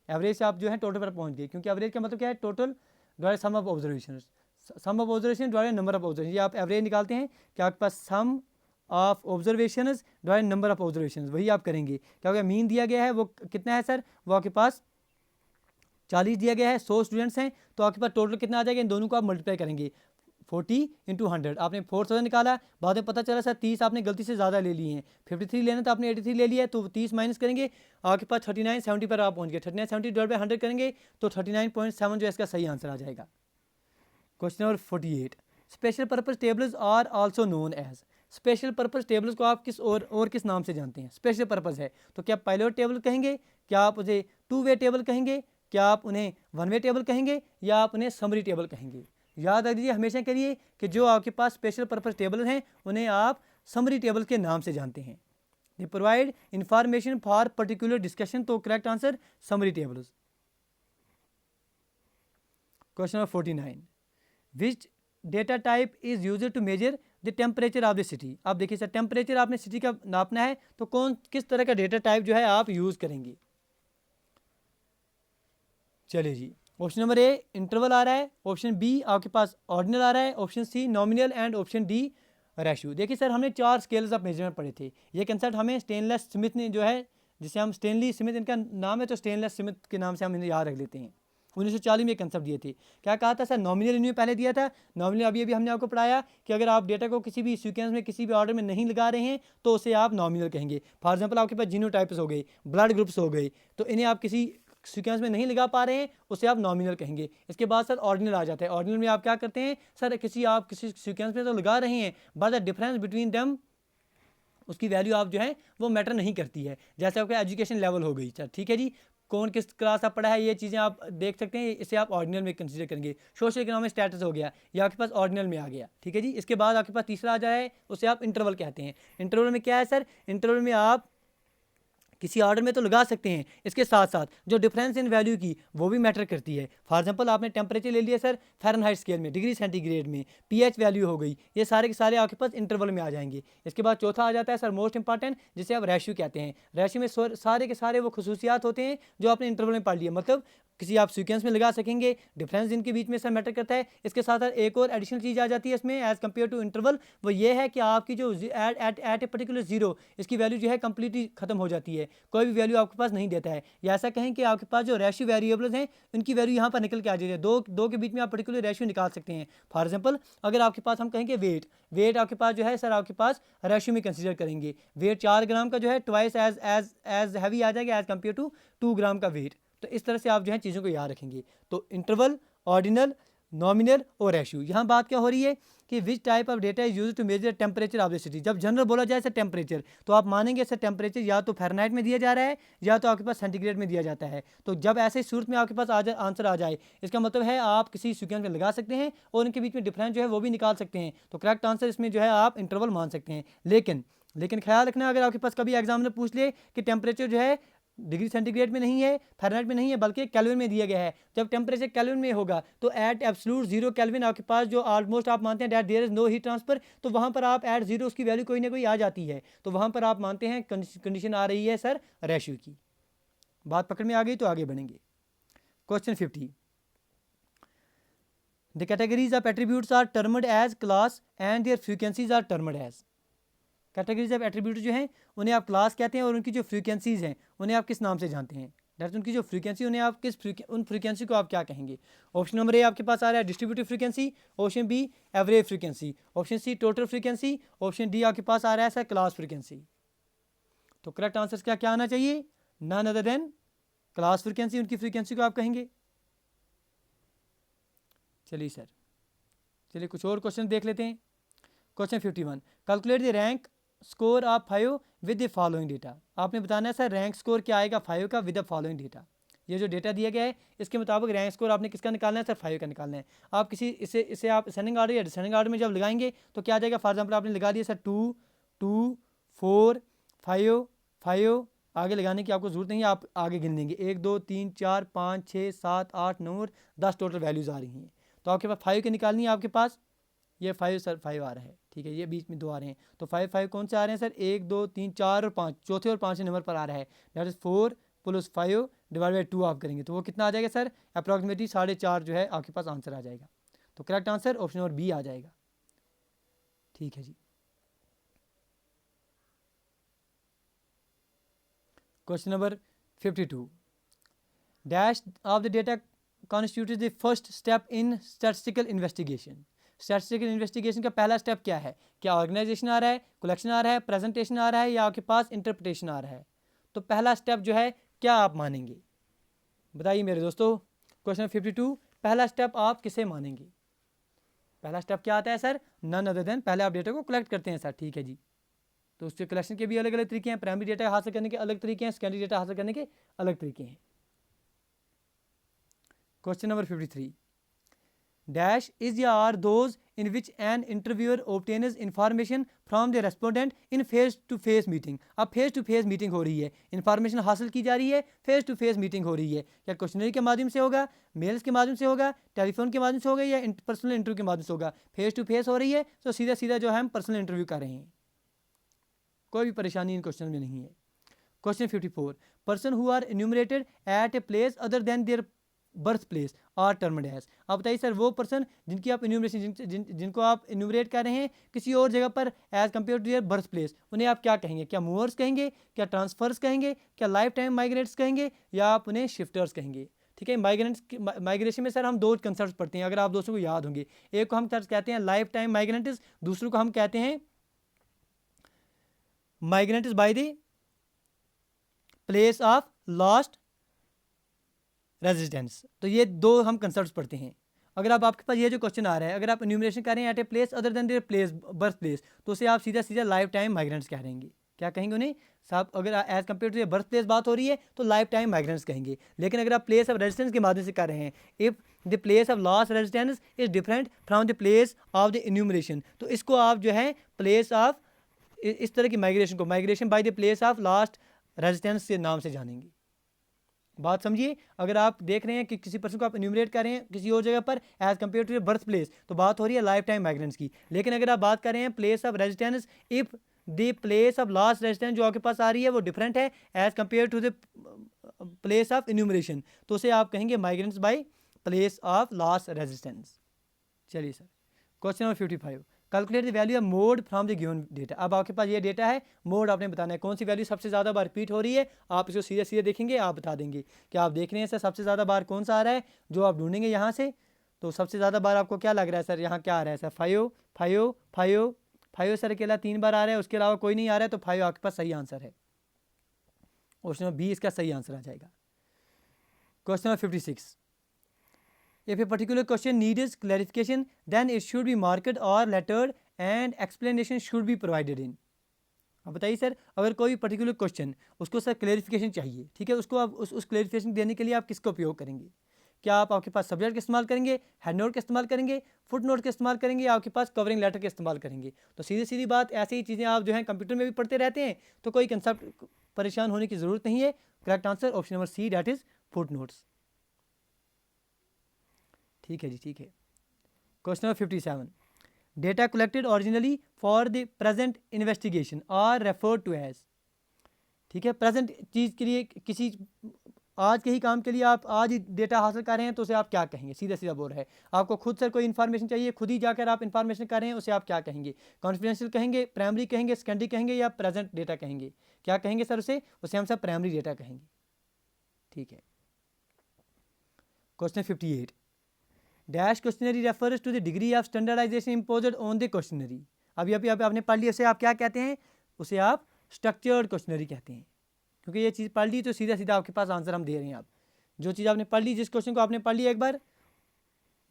एवरेज से आप जो है टोटल पर पहुंच गए, क्योंकि एवरेज का मतलब क्या है, total divide sum of observation, sum of observation divide number of observation. ये आप एवरेज निकालते हैं कि आपके पास sum of observation divide number of observation, वही आप करेंगे। क्या होगा, मीन दिया गया है वो कितना है सर, वो आपके पास 40 दिया गया है, 100 स्टूडेंट्स हैं, तो आपके पास टोटल कितना आ जाएगा, इन दोनों को आप मल्टीप्लाई करेंगे, 40 इंटू 100, आपने 4000 निकाला, बाद में पता चला सर 30 आपने गलती से ज़्यादा ले लिए हैं, 53 लेना तो आपने 83 ले लिया है, तो 30 माइनस करेंगे, आपके पास 3970 पर आप पहुंच गए, 3970 डिवाइड बाय 100 करेंगे तो 39.7 जो है इसका सही आंसर आ जाएगा। Question number 48, special purpose tables are also known as, special purpose tables को आप किस और किस नाम से जानते हैं? स्पेशल पर्पज है तो क्या पायलट टेबल कहेंगे, क्या आप उसे 2 वे टेबल कहेंगे, क्या आप उन्हें 1 वे टेबल कहेंगे, या आप उन्हें समरी टेबल कहेंगे? याद रख दीजिए हमेशा के लिए कि जो आपके पास स्पेशल पर्पज टेबल हैं उन्हें आप समरी टेबल के नाम से जानते हैं। They provide information for particular discussion, तो correct answer summary tables. Question number 49, which data type is used to measure the temperature of the city. आप देखिए सर, टेम्परेचर आपने सिटी का नापना है तो किस तरह का डेटा टाइप जो है आप यूज़ करेंगे? चलिए जी, ऑप्शन नंबर ए इंटरवल आ रहा है, ऑप्शन बी आपके पास ऑर्डिनल आ रहा है, option C nominal and option D ratio. देखिए सर, हमने 4 स्केल्स ऑफ मेजरमेंट पढ़े थे। ये कंसेप्ट हमें स्टेनलेस स्मिथ ने जो है, जिसे हम स्टेनली स्मिथ इनका नाम है, तो स्टेनलेस स्मिथ के नाम से हम इन्हें याद रख लेते हैं। 1940 में ये कंसेप्ट दिए थे। क्या कहा था सर, नॉमिनल इन्होंने पहले दिया था। नॉमिनल अभी हमने आपको पढ़ाया कि अगर आप डेटा को किसी भी सीक्वेंस में किसी भी ऑर्डर में नहीं लगा रहे हैं तो उसे आप नॉमिनल कहेंगे। फॉर एग्जाम्पल आपके पास जीनोटाइप्स हो गए, ब्लड ग्रुप्स हो गए, तो इन्हें आप किसी सीक्वेंस में नहीं लगा पा रहे हैं उसे आप नॉमिनल कहेंगे। इसके बाद सर ऑर्डिनल आ जाता है। ऑर्डिनल में आप क्या करते हैं सर, आप किसी सीक्वेंस में तो लगा रहे हैं, but the difference between them, उसकी वैल्यू आप जो है वो मैटर नहीं करती है। जैसे आपका एजुकेशन लेवल हो गई सर, ठीक है जी, कौन किस क्लास आप पढ़ा है, ये चीज़ें आप देख सकते हैं, इसे आप ऑर्डिनल में कंसीडर करेंगे। सोशल इकोनॉमिक स्टेटस हो गया, ये आपके पास ऑर्डिनल में आ गया, ठीक है जी। इसके बाद आपके पास तीसरा आ जाए, उसे आप इंटरवल कहते हैं। इंटरवल में क्या है सर, इंटरवल में आप किसी ऑर्डर में तो लगा सकते हैं, इसके साथ साथ जो डिफरेंस इन वैल्यू की वो भी मैटर करती है। फॉर एग्जांपल आपने टेम्परेचर ले लिया सर फ़ारेनहाइट स्केल में, डिग्री सेंटीग्रेड में, पीएच वैल्यू हो गई, ये सारे के सारे आपके पास इंटरवल में आ जाएंगे। इसके बाद चौथा आ जाता है सर मोस्ट इंपॉर्टेंट, जिसे आप रेशियो कहते हैं। रेशियो में सारे के सारे वो खसूसियात होते हैं जो आपने इंटरवल में पढ़ लिए, मतलब किसी आप सीक्वेंस में लगा सकेंगे, डिफरेंस इनके बीच में सर मैटर करता है। इसके साथ साथ एक और एडिशनल चीज़ आ जाती है इसमें एज़ कम्पेयर टू इंटरवल, वो ये है कि आपकी जो एट ए पर्टिकुलर जीरो, इसकी वैल्यू जो है कंप्लीटली खत्म हो जाती है, कोई भी वैल्यू आपके पास नहीं देता है। या ऐसा कहें कि आपके पास जो रेशियो वेरिएबल्स हैं उनकी वैल्यू यहाँ पर निकल के आ जाती है, दो के बीच में आप पर्टिकुलर रेशियो निकाल सकते हैं। फॉर एग्जाम्पल अगर आपके पास हम कहेंगे वेट आपके पास जो है सर, आपके पास रेशियो में कंसीडर करेंगे, वेट 4 ग्राम का जो है ट्वाइस एज हैवी आ जाएगा एज कम्पेयर टू 2 ग्राम का वेट। तो इस तरह से आप जो है चीज़ों को याद रखेंगे। तो इंटरवल, ऑर्डिनल, नॉमिनल और रेशियो। यहाँ बात क्या हो रही है कि which type of data is use to measure temperature of the city. जब जनरल बोला जाए सर टेम्परेचर, तो आप मानेंगे सर टेम्परेचर या तो फ़ारेनहाइट में दिया जा रहा है या तो आपके पास सेंटीग्रेड में दिया जाता है। तो जब ऐसे सूरत में आपके पास आंसर आ जाए, इसका मतलब है आप किसी सीक्वेंस में लगा सकते हैं और उनके बीच में डिफरेंस जो है वो भी निकाल सकते हैं। तो करेक्ट आंसर इसमें जो है आप इंटरवल मान सकते हैं। लेकिन ख्याल रखना, अगर आपके पास कभी एग्जाम में पूछ ले कि टेम्परेचर जो है डिग्री सेंटीग्रेड में नहीं है, फ़ारेनहाइट में नहीं है, बल्कि केल्विन में दिया गया है, जब टेम्परेचर केल्विन में होगा तो एट एब्सोल्यूट 0 केल्विन आपके पास जो ऑलमोस्ट आप मानते हैं that there is no heat transfer, तो वहाँ पर आप एट 0 उसकी वैल्यू कोई ना कोई आ जाती है, तो वहाँ पर आप मानते हैं कंडीशन आ रही है सर रेशियो की। बात पकड़ में आ गई तो आगे बढ़ेंगे। Question 50, the categories of attributes are termed as class and their frequencies are termed as. Categories of attribute जो हैं उन्हें आप क्लास कहते हैं और उनकी जो फ्रीक्वेंसीज हैं उन्हें आप किस नाम से जानते हैं? दैट उनकी जो फ्रीक्वेंसी, उन्हें आप उन फ्रीक्वेंसी को आप क्या कहेंगे? ऑप्शन नंबर ए आपके पास आ रहा है distributive frequency, option B average frequency, option C total frequency, option D आपके पास आ रहा है सर क्लास फ्रीक्वेंसी। तो करेक्ट आंसर क्या क्या आना चाहिए? None other than class frequency, उनकी फ्रीक्वेंसी को आप कहेंगे। चलिए सर, चलिए कुछ और क्वेश्चन देख लेते हैं। Question 51, calculate the rank score of 5 with the following data. आपने बताना है सर रैंक स्कोर क्या आएगा 5 का विद द फॉलोइंग डेटा। ये जो डेटा दिया गया है इसके मुताबिक रैंक स्कोर आपने किसका निकालना है सर 5 का निकालना है। आप किसी इसे आप असेंडिंग ऑर्डर या डिसेंडिंग ऑर्डर में जब लगाएंगे तो क्या आ जाएगा। फॉर एग्जाम्पल आपने लगा दिया सर 2 2 4 5 5, आगे लगाने की आपको जरूरत नहीं है, आप आगे गिन देंगे 1 2 3 4 5 6 7 8 9 और 10 टोटल वैल्यूज़ आ रही हैं। तो आपके पास 5 की निकालनी है, आपके पास ये 5 सर 5 आ रहा है, ठीक है। ये बीच में 2 आ रहे हैं, तो 5 5 कौन से आ रहे हैं सर 1 2 3 4 और 5, चौथे और पाँचवें नंबर पर आ रहा है। दैट इज़ 4 + 5 डिवाइड बाई 2 आप करेंगे तो वो कितना आ जाएगा सर अप्रॉक्सीमेटली 4.5 जो है आपके पास आंसर आ जाएगा। तो correct answer option number B आ जाएगा, ठीक है जी। Question number 52, dash of the data constitute the first step in statistical investigation. Statistical investigation का पहला स्टेप क्या है। क्या ऑर्गेनाइजेशन आ रहा है, कलेक्शन आ रहा है, प्रेजेंटेशन आ रहा है, या आपके पास इंटरप्रिटेशन आ रहा है। तो पहला स्टेप जो है क्या आप मानेंगे, बताइए मेरे दोस्तों। क्वेश्चन 52, पहला स्टेप आप किसे मानेंगे। पहला स्टेप क्या आता है सर, नन अदर देन, पहले आप डेटा को कलेक्ट करते हैं सर, ठीक है जी। तो उसके कलेक्शन के भी अलग अलग तरीके हैं, प्राइमरी डेटा हासिल करने के अलग तरीके हैं, सेकेंडरी डेटा हासिल करने के अलग तरीके हैं। Question number 53, dash is or are those in which an interviewer obtains information from the respondent in face to face meeting. अब फेस टू फेस मीटिंग हो रही है, इंफॉर्मेशन हासिल की जा रही है, फेस टू फेस मीटिंग हो रही है। क्या क्वेश्चनरी के माध्यम से होगा, मेल्स के माध्यम से होगा, टेलीफोन के माध्यम से होगा, या पर्सनल इंटरव्यू के माध्यम से होगा। फेस टू फेस हो रही है तो सीधा सीधा जो है हम पर्सनल इंटरव्यू कर रहे हैं, कोई भी परेशानी इन क्वेश्चन में नहीं है। Question 54, person who are enumerated at a place other than their birth place are termed as. आप बताइए सर वो पर्सन जिनकी आप एन्यूमरेशन जिनको आप एन्यूमरेट कर रहे हैं किसी और जगह पर as compare to their birth place, उन्हें आप क्या कहेंगे। क्या मूवर्स कहेंगे, क्या ट्रांसफर्स कहेंगे, क्या लाइफ टाइम माइग्रेट्स कहेंगे, या आप उन्हें शिफ्टर्स कहेंगे। ठीक है, माइग्रेशन में सर हम दो कंसेप्ट पढ़ते हैं, अगर आप दोस्तों को याद होंगे। एक को हम कहते हैं लाइफ टाइम माइग्रेंट्स, दूसरों को हम कहते हैं migrants by the place of last residence. तो ये दो हम कंसेप्ट्स पढ़ते हैं। अगर आपके पास ये जो क्वेश्चन आ रहा है, अगर आप एन्यूमरेशन कर रहे हैं at a place other than their place birth place, तो उसे आप सीधा सीधा लाइफ टाइम माइग्रेंट्स कह देंगे। क्या कहेंगे उन्हें साहब, अगर as compare to birth place बात हो रही है तो लाइफ टाइम माइग्रेंट्स कहेंगे। लेकिन अगर आप प्लेस ऑफ रेजिडेंस के माध्यम से कर रहे हैं, if the place of last residence is different from the place of the enumeration, तो इसको आप जो है प्लेस ऑफ, इस तरह की माइग्रेशन को migration by the place of last residence के नाम से जानेंगे। बात समझिए, अगर आप देख रहे हैं कि किसी पर्सन को आप एन्यूमरेट कर रहे हैं किसी और जगह पर as compare to birth place, तो बात हो रही है लाइफ टाइम माइग्रेंट्स की। लेकिन अगर आप बात कर रहे हैं place of residence, if the place of last residence जो आपके पास आ रही है वो डिफरेंट है as compare to the place of enumeration, तो उसे आप कहेंगे migrants by place of last residence. चलिए sir, question number 55, calculate the value of mode from the given data. अब आपके पास ये डेटा है, मोड आपने बताना है कौन सी वैल्यू सबसे ज़्यादा बार रिपीट हो रही है। आप इसको सीधे सीधे देखेंगे, आप बता देंगे कि आप देख रहे हैं सर सबसे ज़्यादा बार कौन सा आ रहा है, जो आप ढूंढेंगे यहाँ से। तो सबसे ज़्यादा बार आपको क्या लग रहा है सर, यहाँ क्या आ रहा है सर 5 5 5 5 सर अकेला 3 बार आ रहा है, उसके अलावा कोई नहीं आ रहा है, तो 5 आपके पास सही आंसर है। ऑप्शन नंबर बी इसका सही आंसर आ जाएगा। Question number 56, if a particular question needs clarification then it should be marked or lettered and explanation should be provided in। अब बताइए सर, अगर कोई पर्टिकुलर क्वेश्चन उसको सर क्लेरिफिकेशन चाहिए, ठीक है, उसको आप उस क्लेरिफिकेशन देने के लिए आप किसका उपयोग करेंगे। क्या आप आपके पास सब्जेक्ट का इस्तेमाल करेंगे, हेड नोट का इस्तेमाल करेंगे, फुट नोट का इस्तेमाल करेंगे, या आपके पास कवरिंग लेटर का इस्तेमाल करेंगे। तो सीधी सीधी बात, ऐसी ही चीज़ें आप जो है कंप्यूटर में भी पढ़ते रहते हैं, तो कोई कंसेप्ट परेशान होने की ज़रूरत नहीं है। Correct answer option number C, that is foot notes. ठीक है जी, ठीक है। Question number 57, data collected originally for the present investigation are referred to as. ठीक है, प्रेजेंट चीज़ के लिए, किसी आज के ही काम के लिए आप आज ही डेटा हासिल कर रहे हैं, तो उसे आप क्या कहेंगे। सीधा सीधा बोल रहा है, आपको खुद सर कोई इन्फॉर्मेशन चाहिए, खुद ही जाकर आप इन्फॉर्मेशन कर रहे हैं, उसे आप क्या कहेंगे। कॉन्फिडेंशियल कहेंगे, प्राइमरी कहेंगे, सेकेंडरी कहेंगे, या प्रेजेंट डेटा कहेंगे। क्या कहेंगे सर उसे हम सब प्राइमरी डेटा कहेंगे। ठीक है। Question 58, dash questionnaire refers to the degree of standardization imposed on the questionnaire. अभी आपने पढ़ लिया, उसे आप क्या कहते हैं, उसे आप स्ट्रक्चर्ड क्वेश्चनरी कहते हैं। क्योंकि ये चीज़ पढ़ ली तो सीधा सीधा आपके पास आंसर हम दे रहे हैं। आप जो चीज़ आपने पढ़ ली, जिस क्वेश्चन को आपने पढ़ लिया एक बार,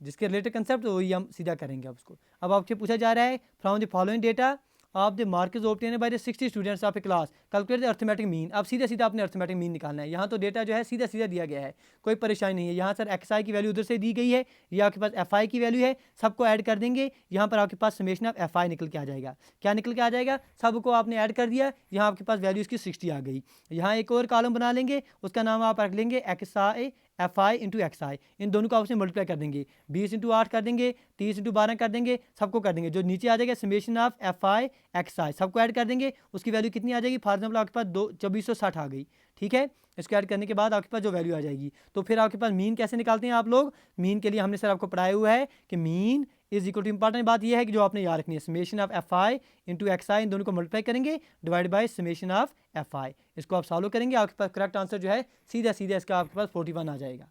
जिसके रिलेटेड कंसेप्ट, वही हम सीधा करेंगे अब उसको। अब आपसे पूछा जा रहा है from the following data of the marks obtain by the 60 students of a class calculate the arithmetic mean. अब सीधा सीधा आपने अर्थमेटिक मीन निकालना है। यहाँ तो डेटा जो है सीधा सीधा दिया गया है, कोई परेशानी नहीं है। यहाँ सर एक्स आई की वैल्यू उधर से दी गई है, ये आपके पास एफ आई की वैल्यू है, सबको ऐड कर देंगे। यहाँ पर आपके पास समेशन ऑफ एफ आई निकल के आ जाएगा। क्या निकल के आ जाएगा? सबको आपने ऐड कर दिया, यहाँ आपके पास वैल्यू इसकी 60 आ गई। यहाँ एक और कॉलम बना लेंगे, उसका नाम आप रख लेंगे X I F I into X I. इन दोनों को आपसे मल्टीप्लाई कर देंगे, 20 इंटू 8 कर देंगे, 30 इंटू 12 कर देंगे, सबको कर देंगे। जो नीचे आ जाएगा summation of F I X I, सबको ऐड कर देंगे। उसकी वैल्यू कितनी आ जाएगी? फॉर एग्जाम्पल आपके पास 2460 आ गई, ठीक है। इसको ऐड करने के बाद आपके पास जो वैल्यू आ जाएगी, तो फिर आपके पास मीन कैसे निकालते हैं आप लोग? मीन के लिए हमने सर आपको पढ़ाया हुआ है कि mean is equal to, important बात यह है कि जो आपने याद रखनी है, summation of F I into X I, इन दोनों को मल्टीप्लाई करेंगे divide by summation of F I. इसको आप सॉल्व करेंगे, आपके पास करेक्ट आंसर जो है सीधा सीधा इसका आपके पास 41 आ जाएगा।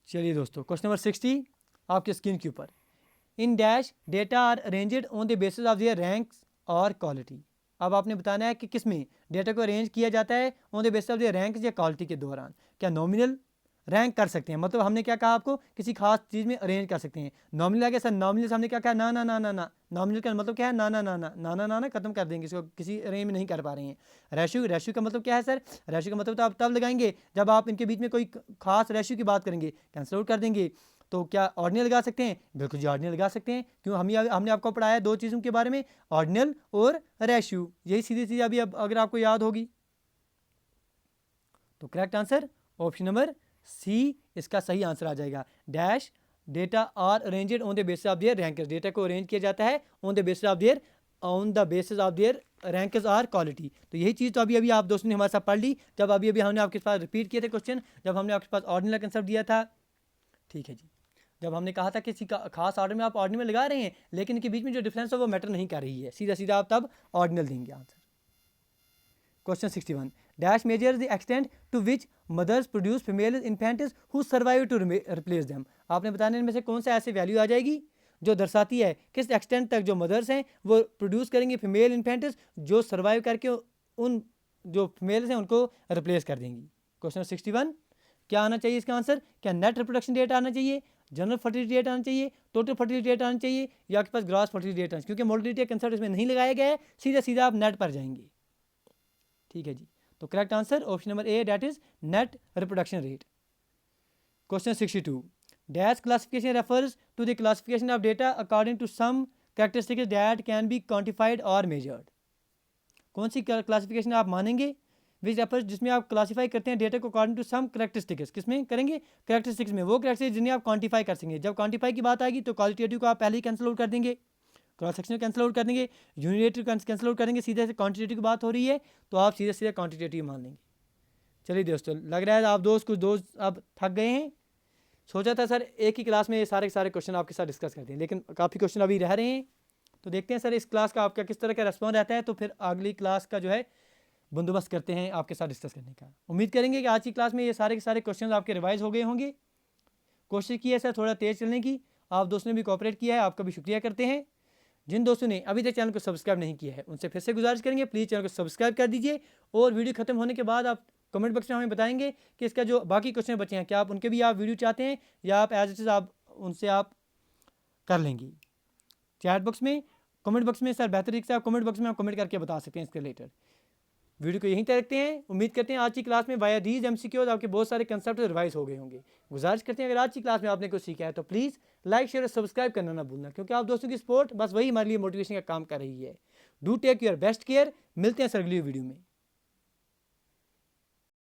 चलिए दोस्तों, क्वेश्चन नंबर 60 आपके स्क्रीन के ऊपर। In dash data are arranged on the basis of their ranks और क्वालिटी। अब आपने बताना है कि किस में डेटा को अरेंज किया जाता है, on the basis of their ranks या क्वालिटी के दौरान। क्या नॉमिनल रैंक कर सकते हैं, मतलब हमने क्या कहा आपको, किसी खास चीज़ में अरेंज कर सकते हैं। नॉमिनल आ गया सर, नॉमिनल से हमने क्या कहा? ना ना ना ना ना। नॉमिनल का मतलब क्या है? ना ना ना ना ना ना ना ना, खत्म कर देंगे इसको, किसी अरेंज में नहीं कर पा रहे हैं। रेशियो, रेशियो का मतलब क्या है सर? रेशियो का मतलब तो आप तब लगाएंगे जब आप इनके बीच में कोई खास रेशियो की बात करेंगे, कैंसिल आउट कर देंगे। तो क्या ऑर्डिनल लगा सकते हैं? बिल्कुल जी, ऑर्डिनल लगा सकते हैं। क्यों? हमने आपको पढ़ाया दो चीज़ों के बारे में, ऑर्डिनल और रेशियो। यही सीधी सीधी अभी अब अगर आपको याद होगी तो correct answer option number C इसका सही आंसर आ जाएगा। Dash data are arranged on the basis of their ranks, data को अरेंज किया जाता है on the basis of their ranks or quality. तो यही चीज़ तो अभी अभी आप दोस्तों ने हमारे साथ पढ़ ली, जब अभी अभी हमने आपके पास रिपीट किए थे क्वेश्चन, जब हमने आपके पास ऑर्डिनल कंसेप्ट दिया था, ठीक है जी। जब हमने कहा था कि किसी का खास ऑर्डर में आप ऑर्डिनल लगा रहे हैं, लेकिन इनके बीच में जो डिफरेंस है वो मैटर नहीं कर रही है, सीधा सीधा आप तब ऑर्डिनल देंगे answer. Question 61 dash measure the extent to which mothers produce female infants who survive to replace them. आपने बताने इनमें से कौन सा ऐसे वैल्यू आ जाएगी जो दर्शाती है किस एक्सटेंट तक जो मदर्स हैं वो प्रोड्यूस करेंगे फीमेल इन्फेंट्स जो सर्वाइव करके उन जो फीमेल्स हैं उनको रिप्लेस कर देंगी। क्वेश्चन 61 क्या आना चाहिए इसका आंसर? क्या नेट रिप्रोडक्शन रेट आना चाहिए, जनरल फर्टिलिटी रेट आना चाहिए, टोटल फर्टिलिटी रेट आना चाहिए, या आपके पास ग्रॉस फर्टिलिटी रेट आना चाहिए? क्योंकि मोर्टिलिटी का कंसेप्ट इसमें नहीं लगाया गया है, सीधा सीधा आप नेट पर जाएंगे, ठीक है जी। तो correct answer option number A, that is net reproduction rate. Question 62 dash classification refers to the classification of data according to some characteristics that can be quantified और मेजर्ड। कौन सी क्लासिफिकेशन आप मानेंगे? विच रेफर्स, जिसमें आप क्लासीफाई करते हैं data को अकॉर्डिंग टू सम कैरेक्टरिस्टिक्स। किसमें करेंगे? कैरेक्टरिस्टिक्स में, वो कैरेक्टरिस्टिक्स जिन्हें आप क्वांटिफाई कर सकेंगे। जब क्वांटिफाई की बात आएगी तो क्वालिटेटिव को आप पहले ही कैंसिल आउट कर देंगे, क्रॉस सेक्शनल कैंसिल आउट कर देंगे, यूनिटेटिव कैंसिल आउट करेंगे, सीधे से क्वांटिटेटिव की बात हो रही है तो आप सीधे सीधे क्वांटिटेटिव मान लेंगे। चलिए दोस्तों, लग रहा है आप कुछ दोस्त अब थक गए हैं। सोचा था सर एक ही क्लास में ये सारे के सारे क्वेश्चन आपके साथ डिस्कस करते हैं, लेकिन काफ़ी क्वेश्चन अभी रह रहे हैं। तो देखते हैं सर इस क्लास का आपका किस तरह का रेस्पॉन्स रहता है, तो फिर अगली क्लास का जो है बंदोबस्त करते हैं आपके साथ डिस्कस करने का। उम्मीद करेंगे कि आज की क्लास में ये सारे के सारे क्वेश्चन आपके रिवाइज हो गए होंगे। कोशिश की है सर थोड़ा तेज़ चलने की, आप दोस्तों ने भी कोऑपरेट किया है, आपका भी शुक्रिया करते हैं। जिन दोस्तों ने अभी तक चैनल को सब्सक्राइब नहीं किया है उनसे फिर से गुजारिश करेंगे, प्लीज़ चैनल को सब्सक्राइब कर दीजिए। और वीडियो खत्म होने के बाद आप कमेंट बॉक्स में हमें बताएंगे कि इसका जो बाकी क्वेश्चन बचे हैं क्या आप उनके भी आप वीडियो चाहते हैं, या आप एज इट इज़ आप उनसे आप कर लेंगे। चैट बॉक्स में, कमेंट बॉक्स में सर बेहतर तरीके से आप कमेंट बॉक्स में आप कमेंट करके बता सकते हैं इसके रिलेटेड। वीडियो को यहीं तक रखते हैं। उम्मीद करते हैं आज की क्लास में वाया दीज MCQs आपके बहुत सारे कंसेप्ट रिवाइज हो गए होंगे। गुजारिश करते हैं अगर आज की क्लास में आपने कुछ सीखा है तो प्लीज़ लाइक शेयर और सब्सक्राइब करना ना भूलना, क्योंकि आप दोस्तों की सपोर्ट बस वही हमारे लिए मोटिवेशन का काम कर रही है। Do take your best care. मिलते हैं सर अगली वीडियो में।